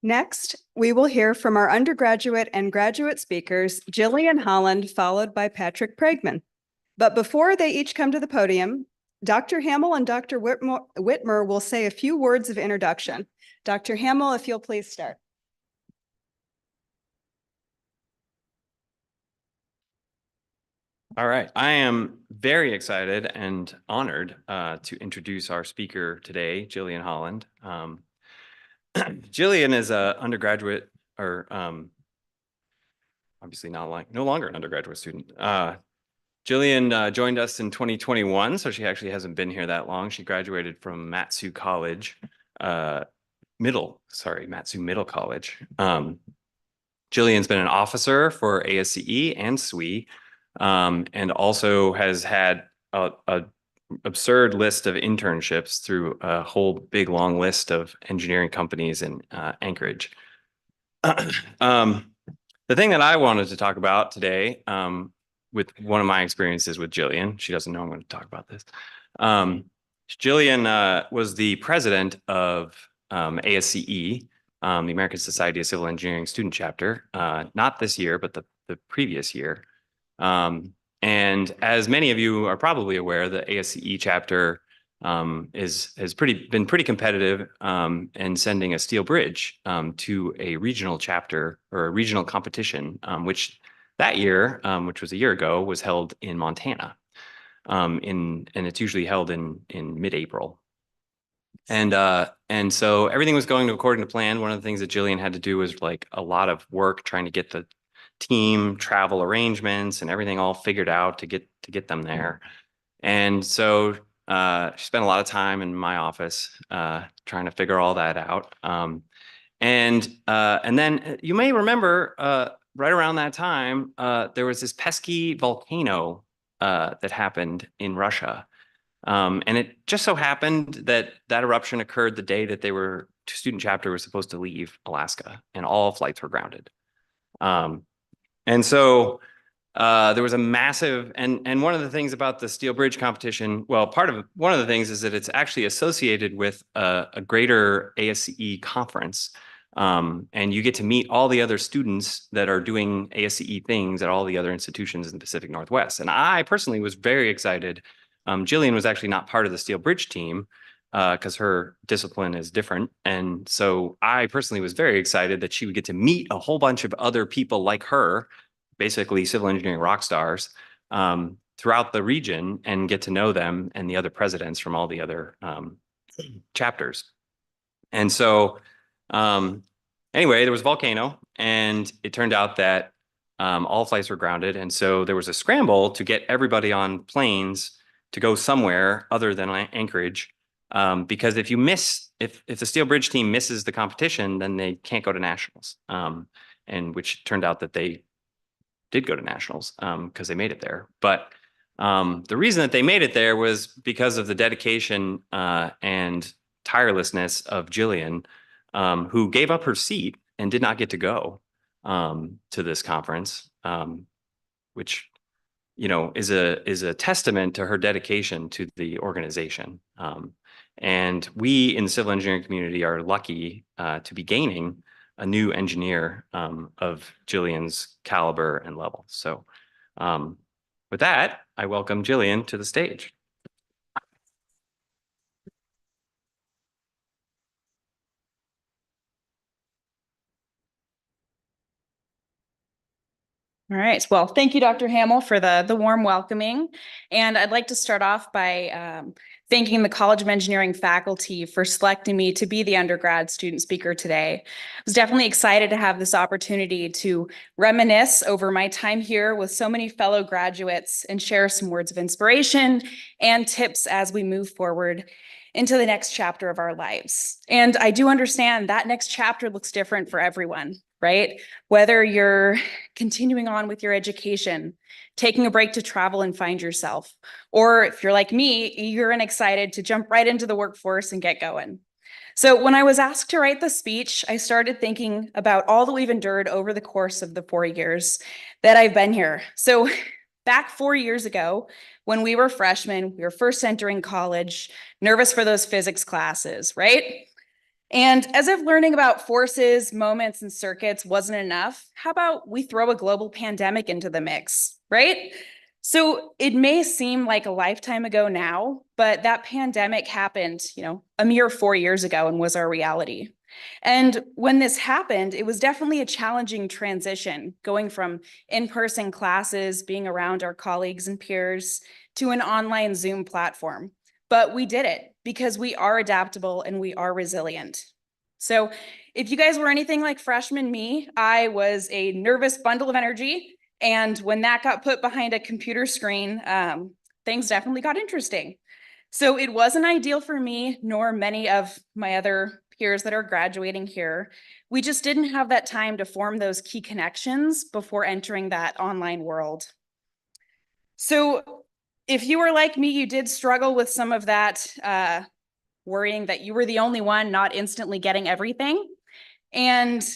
Speaker 1: Next, we will hear from our undergraduate and graduate speakers, Jillian Holland, followed by Patrick Pregman. But before they each come to the podium, Dr. Hamill and Dr. Whitmer will say a few words of introduction. Dr. Hamill, if you'll please start.
Speaker 5: All right, I am very excited and honored to introduce our speaker today, Jillian Holland. Jillian is an undergraduate, or obviously no longer an undergraduate student. Jillian joined us in 2021, so she actually hasn't been here that long. She graduated from Matsu College, Matsu Middle College. Jillian's been an officer for ASCE and SWE, and also has had a absurd list of internships through a whole big long list of engineering companies in Anchorage. the thing that I wanted to talk about today, with one of my experiences with Jillian, she doesn't know I'm going to talk about this. Jillian was the president of ASCE, the American Society of Civil Engineering Student Chapter, not this year, but the previous year. And as many of you are probably aware, the ASCE chapter has been pretty competitive in sending a steel bridge to a regional chapter or a regional competition, which that year, which was a year ago, was held in Montana. And it's usually held in mid-April. And so everything was going according to plan. One of the things that Jillian had to do was like a lot of work trying to get the team travel arrangements and everything all figured out to get them there. And so she spent a lot of time in my office trying to figure all that out. And then you may remember right around that time, there was this pesky volcano that happened in Russia. And it just so happened that eruption occurred the day that student chapter was supposed to leave Alaska, and all flights were grounded. And so there was a massive, and one of the things about the steel bridge competition, well, one of the things is that it's actually associated with a greater ASCE conference. And you get to meet all the other students that are doing ASCE things at all the other institutions in the Pacific Northwest. And I personally was very excited. Jillian was actually not part of the steel bridge team because her discipline is different. And so I personally was very excited that she would get to meet a whole bunch of other people like her, basically civil engineering rock stars, throughout the region, and get to know them and the other presidents from all the other chapters. And so anyway, there was a volcano, and it turned out that all flights were grounded. And so there was a scramble to get everybody on planes to go somewhere other than Anchorage. Because if the steel bridge team misses the competition, then they can't go to nationals. And which turned out that they did go to nationals because they made it there. But the reason that they made it there was because of the dedication and tirelessness of Jillian, who gave up her seat and did not get to go to this conference, which is a testament to her dedication to the organization. And we in the civil engineering community are lucky to be gaining a new engineer of Jillian's caliber and level. So with that, I welcome Jillian to the stage.
Speaker 13: All right. Well, thank you, Dr. Hamill, for the warm welcoming. And I'd like to start off by thanking the College of Engineering faculty for selecting me to be the undergrad student speaker today. I was definitely excited to have this opportunity to reminisce over my time here with so many fellow graduates and share some words of inspiration and tips as we move forward into the next chapter of our lives. And I do understand that next chapter looks different for everyone, right? Whether you're continuing on with your education, taking a break to travel and find yourself, or if you're like me, eager and excited to jump right into the workforce and get going. So when I was asked to write the speech, I started thinking about all that we've endured over the course of the 4 years that I've been here. So back 4 years ago, when we were freshmen, we were first entering college, nervous for those physics classes, right? And as if learning about forces, moments, and circuits wasn't enough, how about we throw a global pandemic into the mix, right? So it may seem like a lifetime ago now, but that pandemic happened, a mere 4 years ago and was our reality. And when this happened, it was definitely a challenging transition, going from in-person classes, being around our colleagues and peers, to an online Zoom platform. But we did it because we are adaptable and we are resilient. So if you guys were anything like freshman me, I was a nervous bundle of energy. And when that got put behind a computer screen, things definitely got interesting. So it wasn't ideal for me, nor many of my other peers that are graduating here. We just didn't have that time to form those key connections before entering that online world. So if you were like me, you did struggle with some of that, worrying that you were the only one not instantly getting everything. And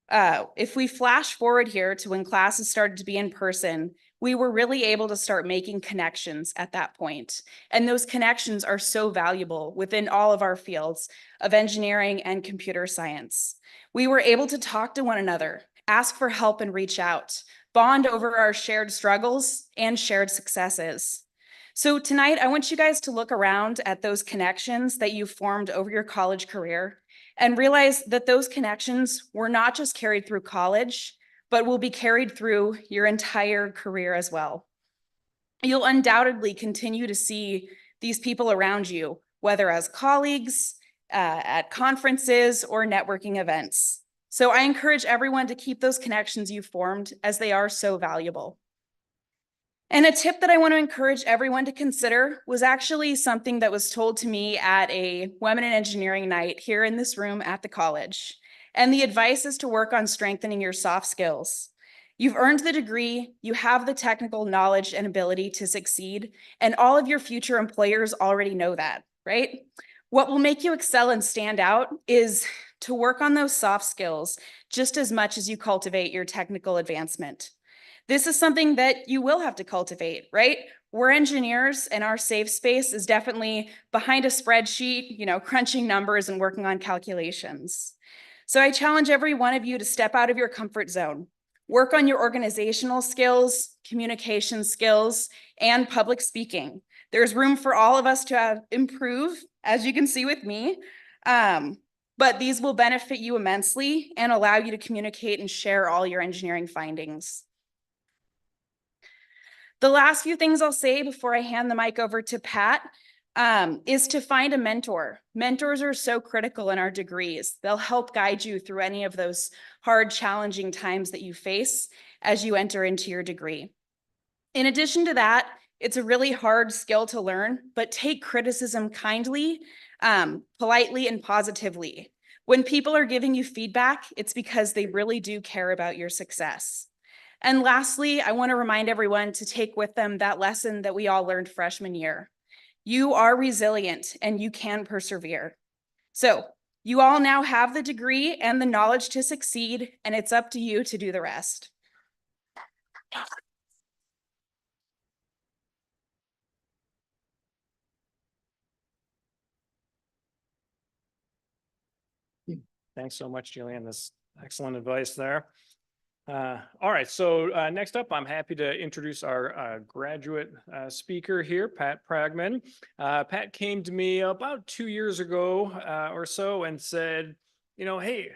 Speaker 13: If we flash forward here to when classes started to be in person, we were really able to start making connections at that point. And those connections are so valuable within all of our fields of engineering and computer science. We were able to talk to one another, ask for help and reach out, bond over our shared struggles and shared successes. So tonight, I want you guys to look around at those connections that you formed over your college career and realize that those connections were not just carried through college, but will be carried through your entire career as well. You'll undoubtedly continue to see these people around you, whether as colleagues, at conferences, or networking events. So I encourage everyone to keep those connections you formed, as they are so valuable. And a tip that I want to encourage everyone to consider was actually something that was told to me at a Women in Engineering night here in this room at the college. And the advice is to work on strengthening your soft skills. You've earned the degree, you have the technical knowledge and ability to succeed, and all of your future employers already know that, right? What will make you excel and stand out is to work on those soft skills just as much as you cultivate your technical advancement. This is something that you will have to cultivate, right? We're engineers, and our safe space is definitely behind a spreadsheet, crunching numbers and working on calculations. So I challenge every one of you to step out of your comfort zone, work on your organizational skills, communication skills, and public speaking. There's room for all of us to improve, as you can see with me, but these will benefit you immensely and allow you to communicate and share all your engineering findings. The last few things I'll say before I hand the mic over to Pat is to find a mentor. Mentors are so critical in our degrees. They'll help guide you through any of those hard, challenging times that you face as you enter into your degree. In addition to that, it's a really hard skill to learn, but take criticism kindly, politely, and positively. When people are giving you feedback, it's because they really do care about your success. And lastly, I want to remind everyone to take with them that lesson that we all learned freshman year. You are resilient and you can persevere. So you all now have the degree and the knowledge to succeed, and it's up to you to do the rest.
Speaker 6: Thanks so much, Jillian. That's excellent advice there. All right, so next up, I'm happy to introduce our graduate speaker here, Pat Pragman. Pat came to me about 2 years ago or so and said, hey,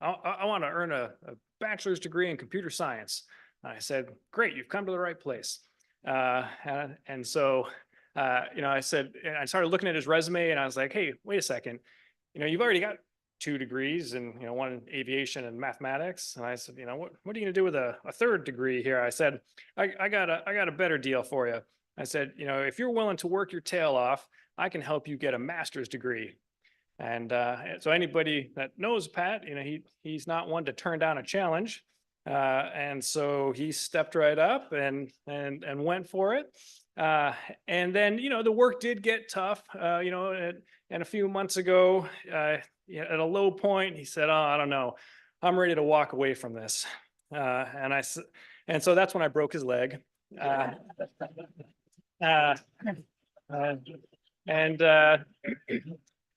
Speaker 6: I want to earn a bachelor's degree in computer science. I said, great, you've come to the right place. And so, I said, and I started looking at his resume and I was like, hey, wait a second, you've already got 2 degrees and one in aviation and mathematics. And I said, what are you gonna do with a third degree here? I said, I got a better deal for you. I said, if you're willing to work your tail off, I can help you get a master's degree. And so anybody that knows Pat, he's not one to turn down a challenge. And so he stepped right up and went for it. And then, the work did get tough, and a few months ago, at a low point, he said, I don't know, I'm ready to walk away from this. And so that's when I broke his leg.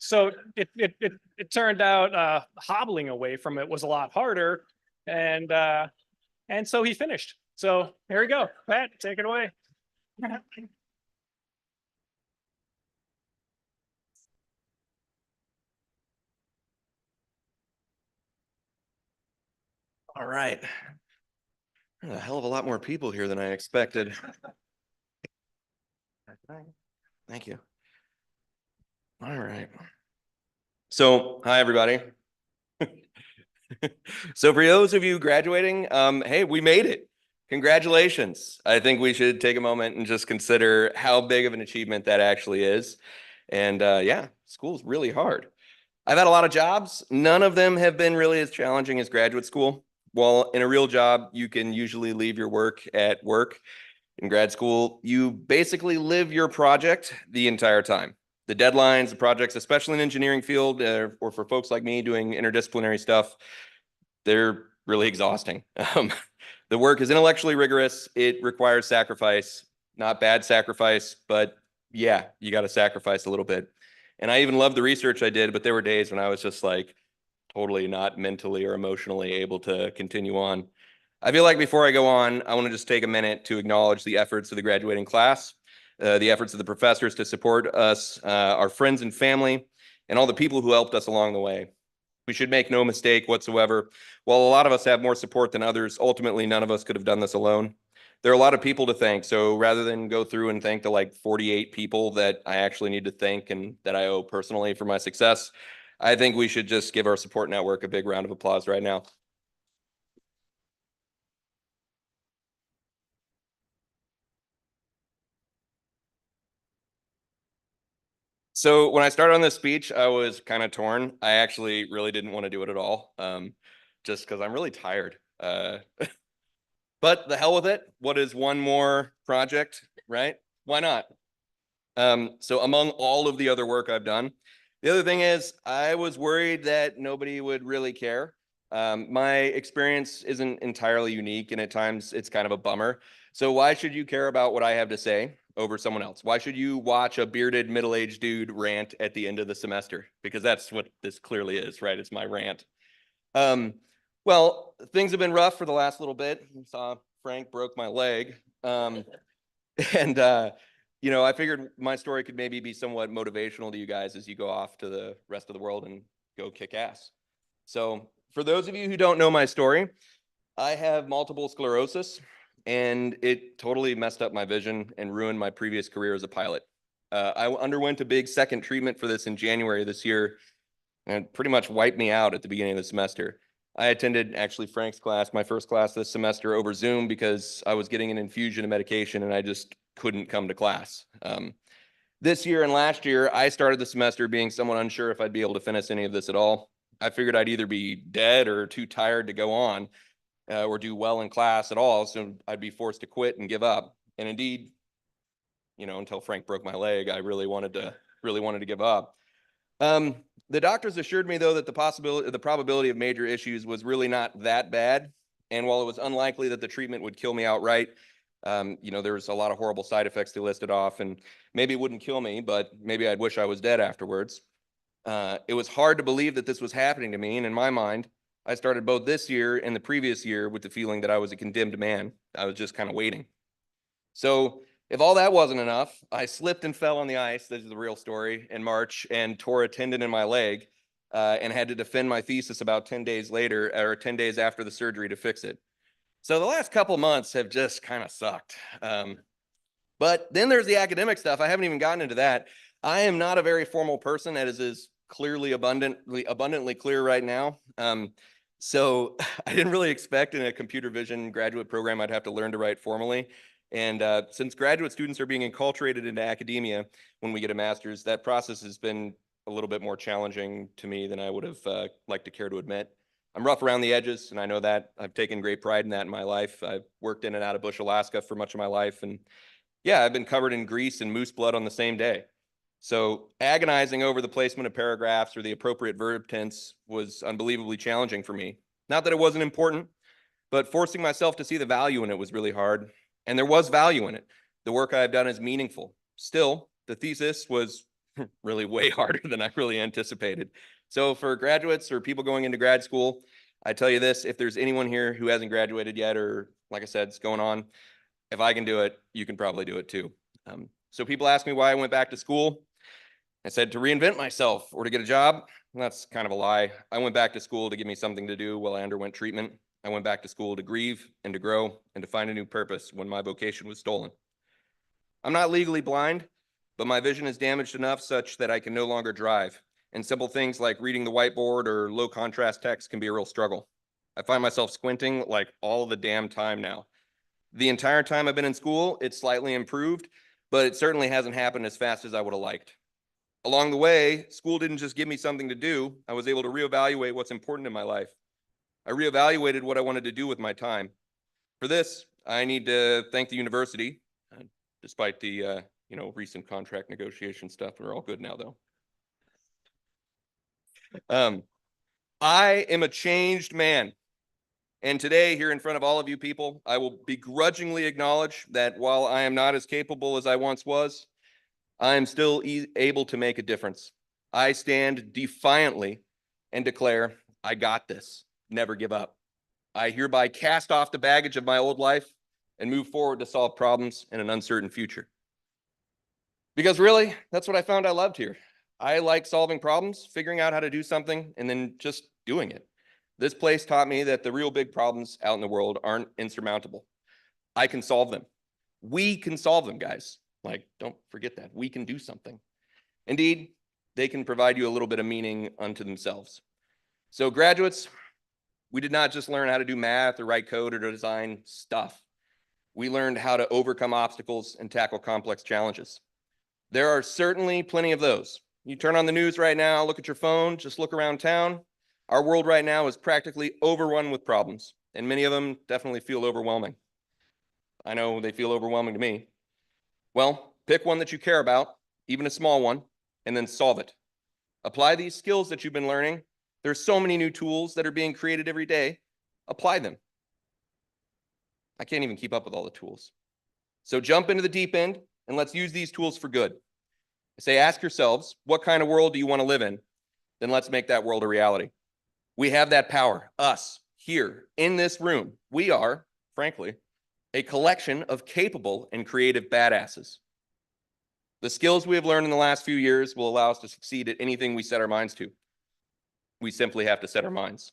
Speaker 6: So it turned out hobbling away from it was a lot harder. And so he finished. So here we go. Pat, take it away.
Speaker 14: All right. There's a hell of a lot more people here than I expected. Thank you. All right. So, hi, everybody. So for those of you graduating, hey, we made it. Congratulations. I think we should take a moment and just consider how big of an achievement that actually is. And yeah, school's really hard. I've had a lot of jobs. None of them have been really as challenging as graduate school. While in a real job, you can usually leave your work at work. In grad school, you basically live your project the entire time. The deadlines, the projects, especially in engineering field, or for folks like me doing interdisciplinary stuff, they're really exhausting. The work is intellectually rigorous. It requires sacrifice, not bad sacrifice, but yeah, you got to sacrifice a little bit. And I even loved the research I did, but there were days when I was just like totally not mentally or emotionally able to continue on. I feel like before I go on, I want to just take a minute to acknowledge the efforts of the graduating class, the efforts of the professors to support us, our friends and family, and all the people who helped us along the way. We should make no mistake whatsoever. While a lot of us have more support than others, ultimately none of us could have done this alone. There are a lot of people to thank. So rather than go through and thank the like 48 people that I actually need to thank and that I owe personally for my success, I think we should just give our support network a big round of applause right now. So when I started on this speech, I was kind of torn. I actually really didn't want to do it at all, just because I'm really tired. But the hell with it. What is one more project, right? Why not? So among all of the other work I've done, the other thing is I was worried that nobody would really care. My experience isn't entirely unique, and at times it's kind of a bummer. So why should you care about what I have to say over someone else? Why should you watch a bearded middle-aged dude rant at the end of the semester? Because that's what this clearly is, right? It's my rant. Well, things have been rough for the last little bit. You saw Frank broke my leg. And you know, I figured my story could maybe be somewhat motivational to you guys as you go off to the rest of the world and go kick ass. So for those of you who don't know my story, I have multiple sclerosis, and it totally messed up my vision and ruined my previous career as a pilot. I underwent a big second treatment for this in January this year, and it pretty much wiped me out at the beginning of the semester. I attended actually Frank's class, my first class this semester, over Zoom because I was getting an infusion of medication and I just couldn't come to class. This year and last year, I started the semester being somewhat unsure if I'd be able to finish any of this at all. I figured I'd either be dead or too tired to go on or do well in class at all, so I'd be forced to quit and give up. And indeed, you know, until Frank broke my leg, I really wanted to give up. The doctors assured me, though, that the probability of major issues was really not that bad. And while it was unlikely that the treatment would kill me outright, you know, there was a lot of horrible side effects they listed off, and maybe it wouldn't kill me, but maybe I'd wish I was dead afterwards. It was hard to believe that this was happening to me. And in my mind, I started both this year and the previous year with the feeling that I was a condemned man. I was just kind of waiting. So if all that wasn't enough, I slipped and fell on the ice, this is the real story, in March and tore a tendon in my leg and had to defend my thesis about 10 days later, or 10 days after the surgery to fix it. So the last couple months have just kind of sucked. But then there's the academic stuff. I haven't even gotten into that. I am not a very formal person, as is clearly abundantly clear right now. So I didn't really expect in a computer vision graduate program I'd have to learn to write formally. And since graduate students are being enculturated into academia when we get a master's, that process has been a little bit more challenging to me than I would have liked to care to admit. I'm rough around the edges, and I know that. I've taken great pride in that in my life. I've worked in and out of Bush, Alaska for much of my life. And yeah, I've been covered in grease and moose blood on the same day. So agonizing over the placement of paragraphs or the appropriate verb tense was unbelievably challenging for me. Not that it wasn't important, but forcing myself to see the value in it was really hard. And there was value in it. The work I've done is meaningful. Still, the thesis was really way harder than I really anticipated. So for graduates or people going into grad school, I tell you this, if there's anyone here who hasn't graduated yet, or like I said, it's going on, if I can do it, you can probably do it too. So people ask me why I went back to school. I said to reinvent myself or to get a job. That's kind of a lie. I went back to school to give me something to do while I underwent treatment. I went back to school to grieve and to grow and to find a new purpose when my vocation was stolen. I'm not legally blind, but my vision is damaged enough such that I can no longer drive. And simple things like reading the whiteboard or low contrast text can be a real struggle. I find myself squinting like all the damn time now. The entire time I've been in school, it's slightly improved, but it certainly hasn't happened as fast as I would have liked. Along the way, school didn't just give me something to do. I was able to reevaluate what's important in my life. I reevaluated what I wanted to do with my time. For this, I need to thank the university, despite the recent contract negotiation stuff. We're all good now, though. I am a changed man. And today, here in front of all of you people, I will begrudgingly acknowledge that while I am not as capable as I once was, I am still able to make a difference. I stand defiantly and declare, I got this. Never give up. I hereby cast off the baggage of my old life and move forward to solve problems in an uncertain future. Because really, that's what I found I loved here. I like solving problems, figuring out how to do something, and then just doing it. This place taught me that the real big problems out in the world aren't insurmountable. I can solve them. We can solve them, guys. Like, don't forget that. We can do something. Indeed, they can provide you a little bit of meaning unto themselves. So graduates, we did not just learn how to do math or write code or design stuff. We learned how to overcome obstacles and tackle complex challenges. There are certainly plenty of those. You turn on the news right now, look at your phone, just look around town. Our world right now is practically overrun with problems, and many of them definitely feel overwhelming. I know they feel overwhelming to me. Well, pick one that you care about, even a small one, and then solve it. Apply these skills that you've been learning. There's so many new tools that are being created every day. Apply them. I can't even keep up with all the tools. So jump into the deep end and let's use these tools for good. I say, ask yourselves, what kind of world do you want to live in? Then let's make that world a reality. We have that power, us, here in this room. We are, frankly, a collection of capable and creative badasses. The skills we have learned in the last few years will allow us to succeed at anything we set our minds to. We simply have to set our minds.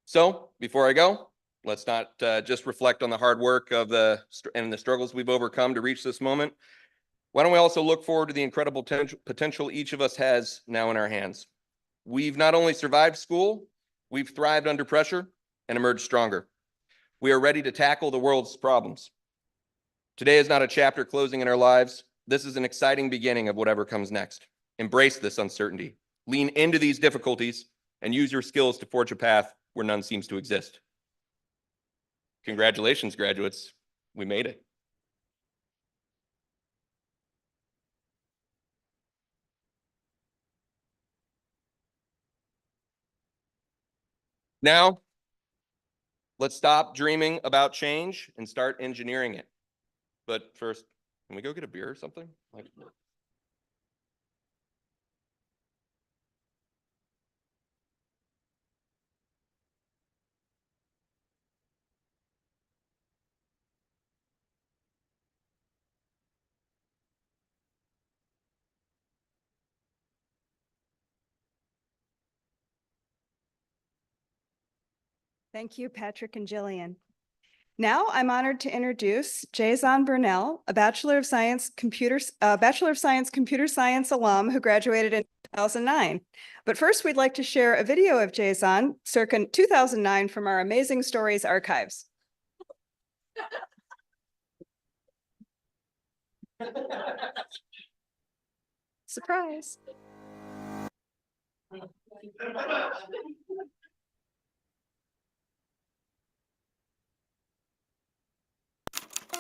Speaker 14: So before I go, let's not just reflect on the hard work of the struggles we've overcome to reach this moment. Why don't we also look forward to the incredible potential each of us has now in our hands? We've not only survived school, we've thrived under pressure and emerged stronger. We are ready to tackle the world's problems. Today is not a chapter closing in our lives. This is an exciting beginning of whatever comes next. Embrace this uncertainty. Lean into these difficulties and use your skills to forge a path where none seems to exist. Congratulations, graduates. We made it. Now, let's stop dreaming about change and start engineering it. But first, can we go get a beer or something?
Speaker 1: Thank you, Patrick and Jillian. Now I'm honored to introduce Jason Burnell, a Bachelor of Science Computer Science alum who graduated in 2009. But first, we'd like to share a video of Jason circa 2009 from our Amazing Stories archives. Surprise.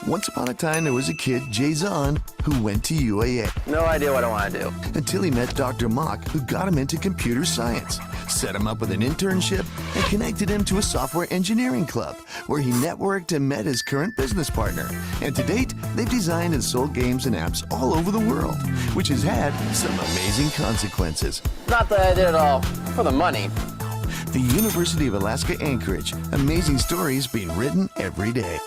Speaker 15: Once upon a time, there was a kid, Jason, who went to UAA.
Speaker 12: No idea what I want to do.
Speaker 15: Until he met Dr. Mock, who got him into computer science, set him up with an internship, and connected him to a software engineering club, where he networked and met his current business partner. And to date, they've designed and sold games and apps all over the world, which has had some amazing consequences.
Speaker 12: Not that I did it all for the money.
Speaker 15: The University of Alaska Anchorage, amazing stories being written every day.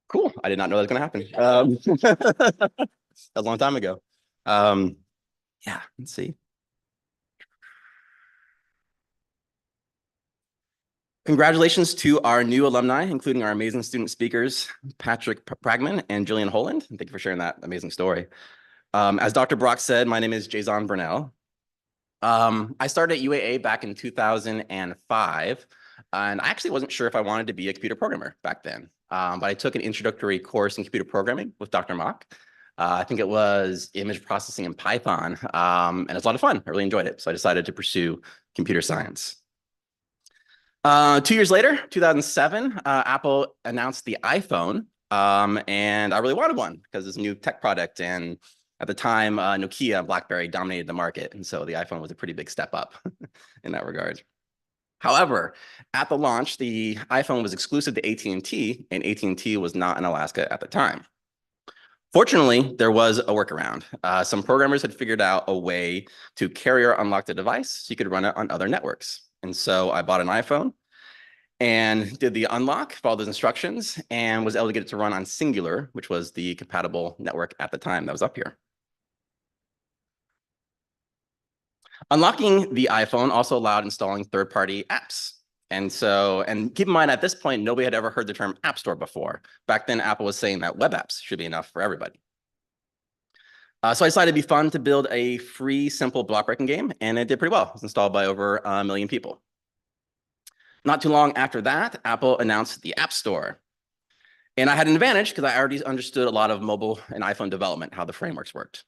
Speaker 16: Cool. I did not know that was going to happen. That was a long time ago. Yeah, let's see. Congratulations to our new alumni, including our amazing student speakers, Patrick Pragman and Jillian Holland. Thank you for sharing that amazing story. As Dr. Brock said, my name is Jason Burnell. I started at UAA back in 2005, and I actually wasn't sure if I wanted to be a computer programmer back then. But I took an introductory course in computer programming with Dr. Mock. I think it was image processing in Python, and it was a lot of fun. I really enjoyed it. So I decided to pursue computer science. 2 years later, 2007, Apple announced the iPhone, and I really wanted one because it's a new tech product. And at the time, Nokia and BlackBerry dominated the market, and so the iPhone was a pretty big step up in that regard. However, at the launch, the iPhone was exclusive to AT&T, and AT&T was not in Alaska at the time. Fortunately, there was a workaround. Some programmers had figured out a way to carrier unlock the device so you could run it on other networks. And so I bought an iPhone and did the unlock, followed those instructions, and was able to get it to run on Singular, which was the compatible network at the time that was up here. Unlocking the iPhone also allowed installing third-party apps. And keep in mind, at this point, nobody had ever heard the term App Store before. Back then, Apple was saying that web apps should be enough for everybody. So I decided it'd be fun to build a free, simple block breaking game, and it did pretty well. It was installed by over 1 million people. Not too long after that, Apple announced the App Store. And I had an advantage because I already understood a lot of mobile and iPhone development, how the frameworks worked.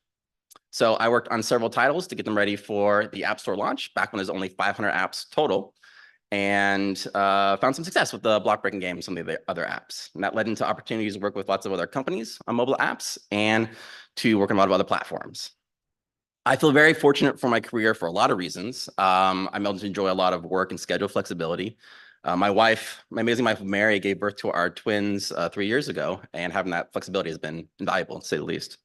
Speaker 16: So I worked on several titles to get them ready for the App Store launch, back when there's only 500 apps total, and found some success with the block breaking game and some of the other apps. And that led into opportunities to work with lots of other companies on mobile apps and to work on a lot of other platforms. I feel very fortunate for my career for a lot of reasons. I'm able to enjoy a lot of work and schedule flexibility. My amazing wife, Mary, gave birth to our twins 3 years ago, and having that flexibility has been invaluable, to say the least.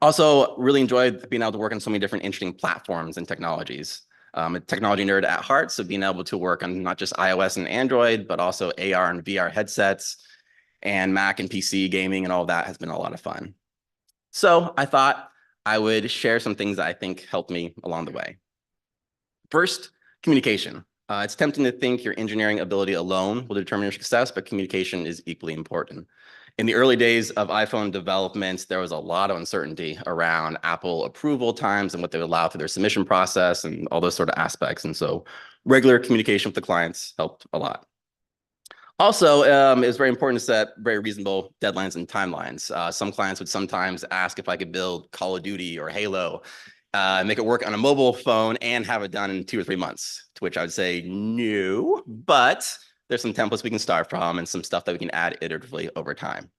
Speaker 16: Also, really enjoyed being able to work on so many different interesting platforms and technologies. I'm a technology nerd at heart, so being able to work on not just iOS and Android, but also AR and VR headsets and Mac and PC gaming and all of that has been a lot of fun. So I thought I would share some things that I think helped me along the way. First, communication. It's tempting to think your engineering ability alone will determine your success, but communication is equally important. In the early days of iPhone development, there was a lot of uncertainty around Apple approval times and what they would allow through their submission process and all those sort of aspects. And so regular communication with the clients helped a lot. Also, it was very important to set very reasonable deadlines and timelines. Some clients would sometimes ask if I could build Call of Duty or Halo, make it work on a mobile phone and have it done in 2 or 3 months, to which I would say no, but there's some templates we can start from and some stuff that we can add iteratively over time.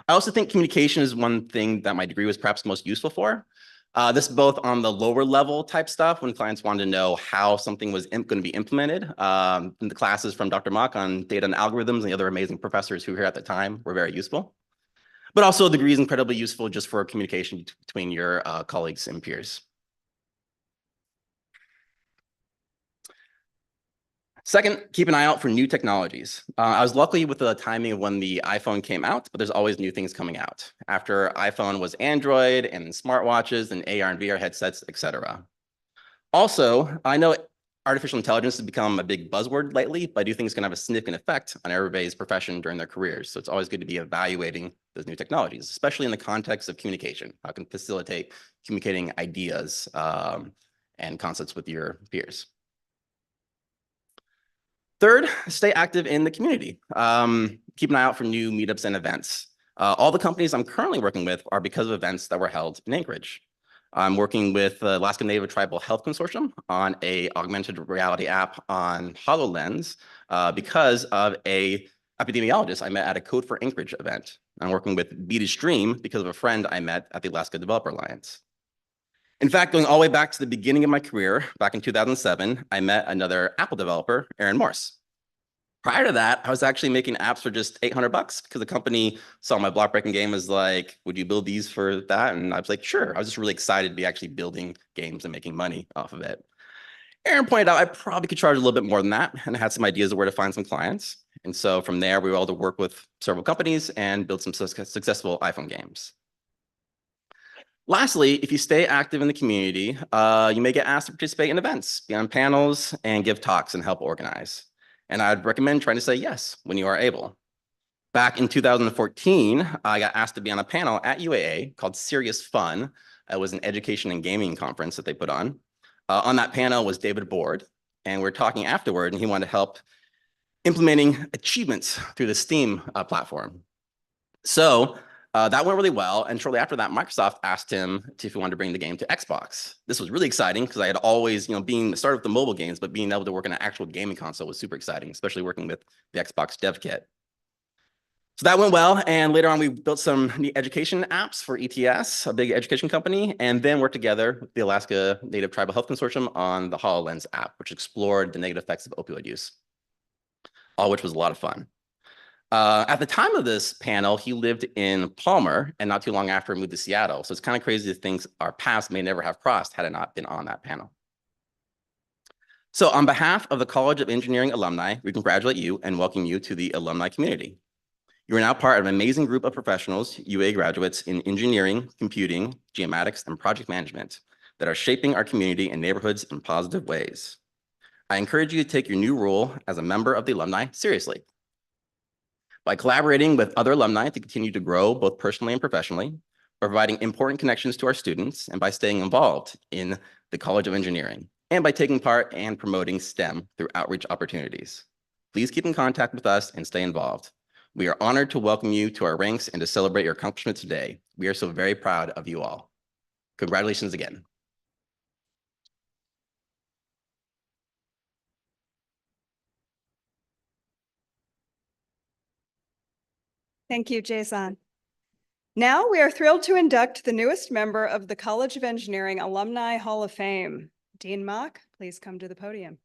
Speaker 16: I also think communication is one thing that my degree was perhaps most useful for. This both on the lower level type stuff when clients wanted to know how something was going to be implemented. In the classes from Dr. Mock on data and algorithms and the other amazing professors who were here at the time were very useful. But also the degree is incredibly useful just for communication between your colleagues and peers. Second, keep an eye out for new technologies. I was lucky with the timing of when the iPhone came out, but there's always new things coming out. After iPhone was Android and smartwatches and AR and VR headsets, etc. Also, I know artificial intelligence has become a big buzzword lately, but I do think it's going to have a significant effect on everybody's profession during their careers. So it's always good to be evaluating those new technologies, especially in the context of communication. How it can facilitate communicating ideas and concepts with your peers. Third, stay active in the community. Keep an eye out for new meetups and events. All the companies I'm currently working with are because of events that were held in Anchorage. I'm working with the Alaska Native Tribal Health Consortium on an augmented reality app on HoloLens because of an epidemiologist I met at a Code for Anchorage event. I'm working with Be to Stream because of a friend I met at the Alaska Developer Alliance. In fact, going all the way back to the beginning of my career, back in 2007, I met another Apple developer, Aaron Morse. Prior to that, I was actually making apps for just $800 because the company saw my block breaking game as like, would you build these for that? And I was like, sure. I was just really excited to be actually building games and making money off of it. Aaron pointed out I probably could charge a little bit more than that, and I had some ideas of where to find some clients. And so from there, we were able to work with several companies and build some successful iPhone games. Lastly, if you stay active in the community, you may get asked to participate in events, be on panels, and give talks and help organize. And I'd recommend trying to say yes when you are able. Back in 2014, I got asked to be on a panel at UAA called Serious Fun. It was an education and gaming conference that they put on. On that panel was David Board, and we're talking afterward, and he wanted to help implementing achievements through the STEAM platform. So That went really well. And shortly after that, Microsoft asked him if he wanted to bring the game to Xbox. This was really exciting because I had always, started with the mobile games, but being able to work on an actual gaming console was super exciting, especially working with the Xbox dev kit. So that went well. And later on, we built some neat education apps for ETS, a big education company, and then worked together with the Alaska Native Tribal Health Consortium on the HoloLens app, which explored the negative effects of opioid use, all which was a lot of fun. At the time of this panel, he lived in Palmer, and not too long after moved to Seattle. So it's kind of crazy to think our paths may never have crossed had I not been on that panel. So on behalf of the College of Engineering alumni, we congratulate you and welcome you to the alumni community. You are now part of an amazing group of professionals, UA graduates in engineering, computing, geomatics, and project management that are shaping our community and neighborhoods in positive ways. I encourage you to take your new role as a member of the alumni seriously. By collaborating with other alumni to continue to grow both personally and professionally, by providing important connections to our students, and by staying involved in the College of Engineering, and by taking part and promoting STEM through outreach opportunities. Please keep in contact with us and stay involved. We are honored to welcome you to our ranks and to celebrate your accomplishments today. We are so very proud of you all. Congratulations again.
Speaker 1: Thank you, Jason. Now we are thrilled to induct the newest member of the College of Engineering Alumni Hall of Fame. Dean Mock, please come to the podium.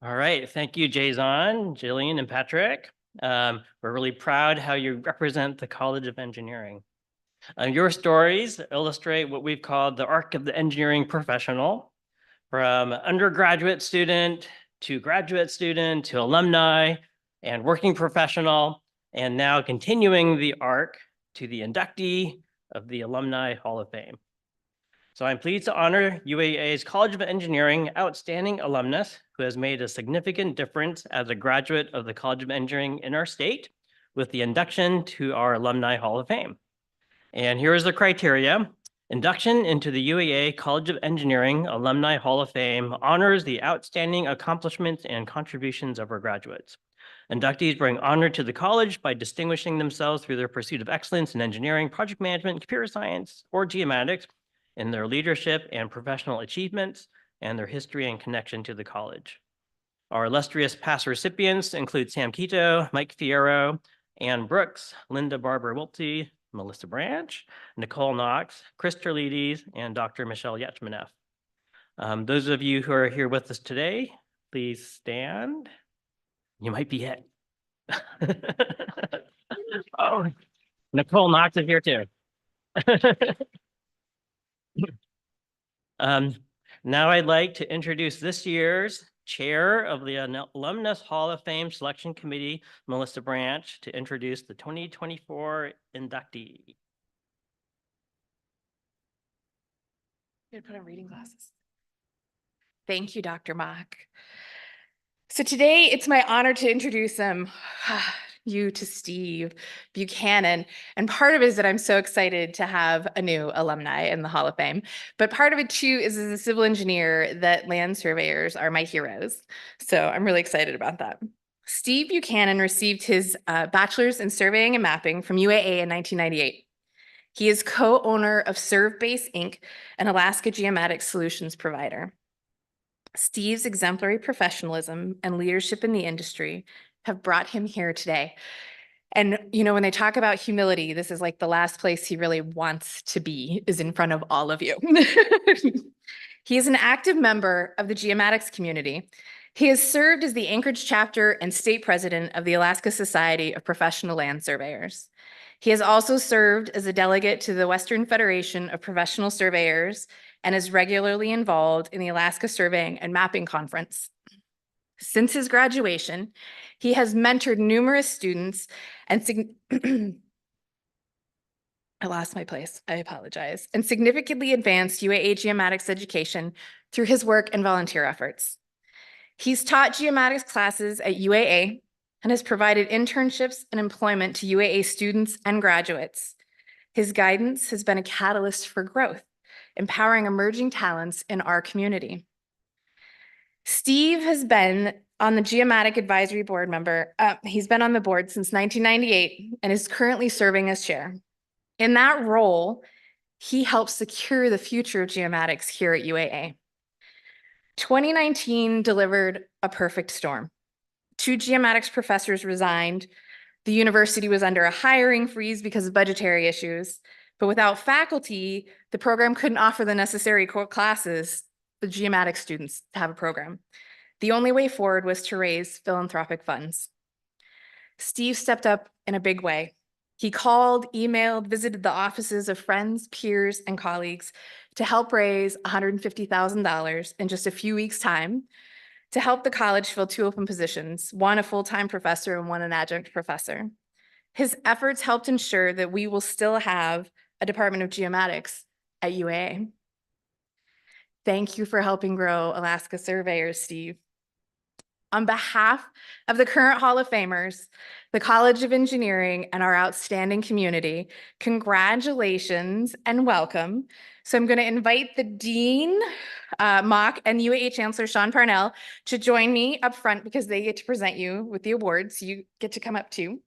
Speaker 4: All right, thank you, Jason, Jillian, and Patrick. We're really proud how you represent the College of Engineering. Your stories illustrate what we've called the arc of the engineering professional, from undergraduate student to graduate student to alumni and working professional, and now continuing the arc to the inductee of the Alumni Hall of Fame. So I'm pleased to honor UAA's College of Engineering outstanding alumnus who has made a significant difference as a graduate of the College of Engineering in our state with the induction to our Alumni Hall of Fame. And here is the criteria. Induction into the UAA College of Engineering Alumni Hall of Fame honors the outstanding accomplishments and contributions of our graduates. Inductees bring honor to the college by distinguishing themselves through their pursuit of excellence in engineering, project management, computer science, or geomatics, in their leadership and professional achievements, and their history and connection to the college. Our illustrious past recipients include Sam Quito, Mike Fierro, Ann Brooks, Linda Barber-Wiltsey, Melissa Branch, Nicole Knox, Chris Terlides, and Dr. Michelle Yachmaneff. Those of you who are here with us today, please stand. You might be hit. Oh, Nicole Knox is here too. Now I'd like to introduce this year's Chair of the Alumnus Hall of Fame Selection Committee, Melissa Branch, to introduce the 2024 inductee.
Speaker 17: I'm gonna put on reading glasses. Thank you, Dr. Mock. So today it's my honor to introduce you to Steve Buchanan. And part of it is that I'm so excited to have a new alumni in the Hall of Fame. But part of it too is as a civil engineer that land surveyors are my heroes. So I'm really excited about that. Steve Buchanan received his bachelor's in surveying and mapping from UAA in 1998. He is co-owner of SurvBase Inc., an Alaska geomatic solutions provider. Steve's exemplary professionalism and leadership in the industry have brought him here today. And, you know, when they talk about humility, this is like the last place he really wants to be is in front of all of you. He is an active member of the geomatics community. He has served as the Anchorage chapter and state president of the Alaska Society of Professional Land Surveyors. He has also served as a delegate to the Western Federation of Professional Surveyors and is regularly involved in the Alaska Surveying and Mapping Conference. Since his graduation, he has mentored numerous students and I lost my place, I apologize, and significantly advanced UAA geomatics education through his work and volunteer efforts. He's taught geomatics classes at UAA and has provided internships and employment to UAA students and graduates. His guidance has been a catalyst for growth, empowering emerging talents in our community. Steve has been on the Geomatic Advisory Board member. He's been on the board since 1998 and is currently serving as chair. In that role, he helps secure the future of geomatics here at UAA. 2019 delivered a perfect storm. 2 geomatics professors resigned. The university was under a hiring freeze because of budgetary issues. But without faculty, the program couldn't offer the necessary core classes for geomatics students to have a program. The only way forward was to raise philanthropic funds. Steve stepped up in a big way. He called, emailed, visited the offices of friends, peers, and colleagues to help raise $150,000 in just a few weeks' time to help the college fill 2 open positions, one a full-time professor and one an adjunct professor. His efforts helped ensure that we will still have a Department of Geomatics at UAA. Thank you for helping grow Alaska Surveyors, Steve. On behalf of the current Hall of Famers, the College of Engineering, and our outstanding community, congratulations and welcome. So I'm going to invite the Dean Mock and UAA Chancellor Sean Parnell to join me up front because they get to present you with the awards. You get to come up too.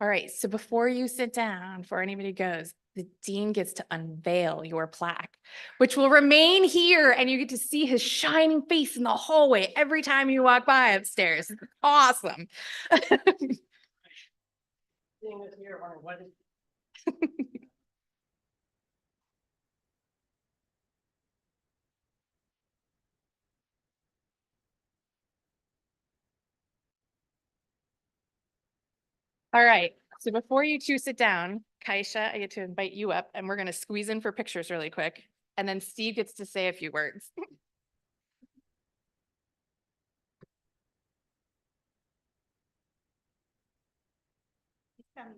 Speaker 17: All right, so before you sit down, before anybody goes, the dean gets to unveil your plaque, which will remain here, and you get to see his shining face in the hallway every time you walk by upstairs. It's awesome. All right, so before you 2 sit down, Kaisha, I get to invite you up, and we're going to squeeze in for pictures really quick, and then Steve gets to say a few words. Okay.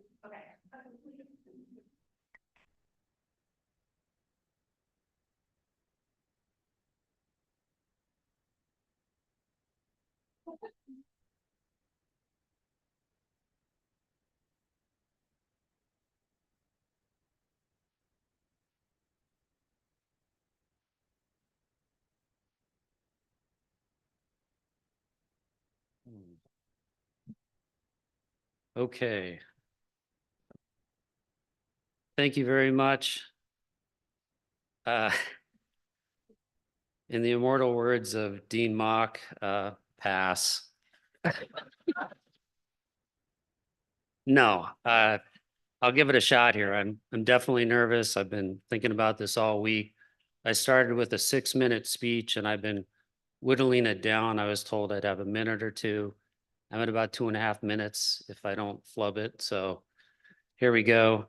Speaker 18: Okay. Thank you very much. In the immortal words of Dean Mock, pass. No, I'll give it a shot here. I'm definitely nervous. I've been thinking about this all week. I started with a 6-minute speech and I've been whittling it down. I was told I'd have a minute or 2. I'm at about 2.5 minutes if I don't flub it. So here we go.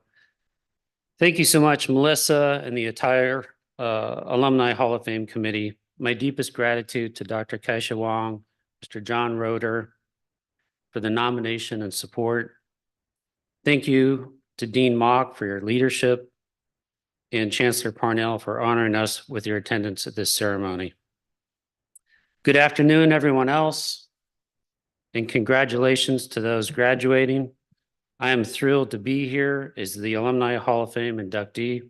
Speaker 18: Thank you so much, Melissa and the entire Alumni Hall of Fame Committee. My deepest gratitude to Dr. Kaisha Wong, Mr. John Roeder for the nomination and support. Thank you to Dean Mock for your leadership and Chancellor Parnell for honoring us with your attendance at this ceremony. Good afternoon, everyone else, and congratulations to those graduating. I am thrilled to be here as the Alumni Hall of Fame inductee.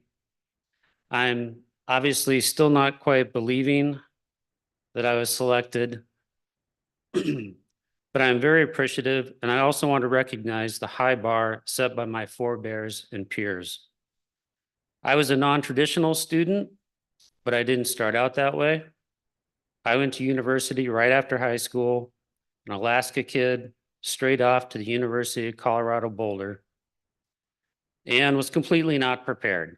Speaker 18: I'm obviously still not quite believing that I was selected, but I'm very appreciative, and I also want to recognize the high bar set by my forebears and peers. I was a non-traditional student, but I didn't start out that way. I went to university right after high school, an Alaska kid, straight off to the University of Colorado Boulder, and was completely not prepared.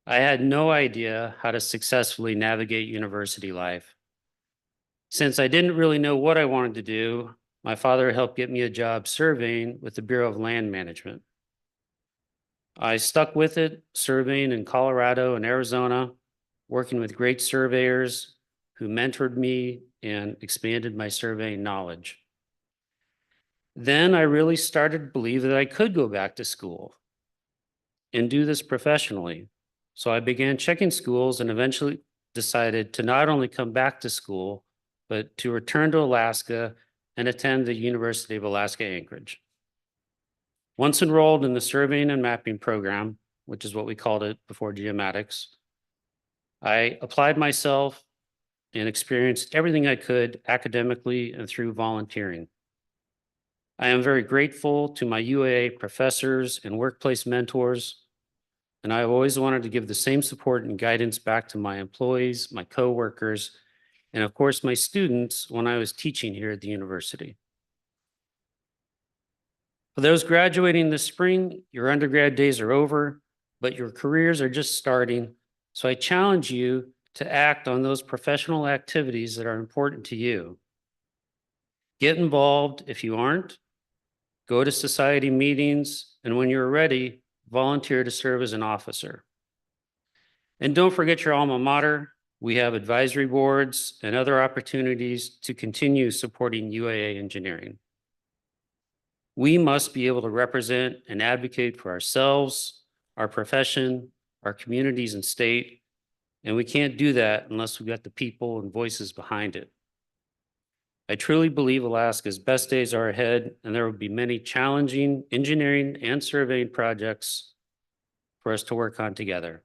Speaker 18: I had no idea how to successfully navigate university life. Since I didn't really know what I wanted to do, my father helped get me a job surveying with the Bureau of Land Management. I stuck with it, surveying in Colorado and Arizona, working with great surveyors who mentored me and expanded my surveying knowledge. Then I really started to believe that I could go back to school and do this professionally. So I began checking schools and eventually decided to not only come back to school, but to return to Alaska and attend the University of Alaska Anchorage. Once enrolled in the surveying and mapping program, which is what we called it before geomatics, I applied myself and experienced everything I could academically and through volunteering. I am very grateful to my UAA professors and workplace mentors, and I have always wanted to give the same support and guidance back to my employees, my coworkers, and of course, my students when I was teaching here at the university. For those graduating this spring, your undergrad days are over, but your careers are just starting. So I challenge you to act on those professional activities that are important to you. Get involved if you aren't. Go to society meetings, and when you're ready, volunteer to serve as an officer. And don't forget your alma mater. We have advisory boards and other opportunities to continue supporting UAA engineering. We must be able to represent and advocate for ourselves, our profession, our communities and state, and we can't do that unless we've got the people and voices behind it. I truly believe Alaska's best days are ahead, and there will be many challenging engineering and surveying projects for us to work on together.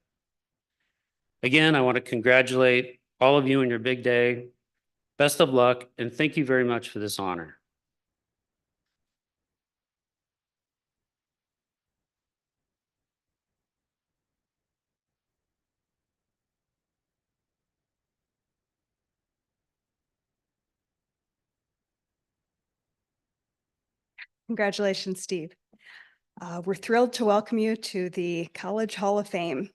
Speaker 18: Again, I want to congratulate all of you on your big day. Best of luck, and thank you very much for this honor.
Speaker 1: Congratulations, Steve. We're thrilled to welcome you to the College Hall of Fame.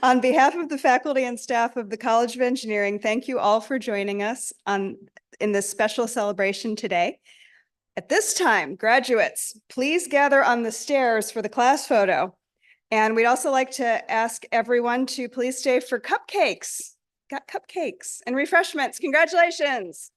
Speaker 1: On behalf of the faculty and staff of the College of Engineering, thank you all for joining us in this special celebration today. At this time, graduates, please gather on the stairs for the class photo. And we'd also like to ask everyone to please stay for cupcakes. Got cupcakes and refreshments. Congratulations.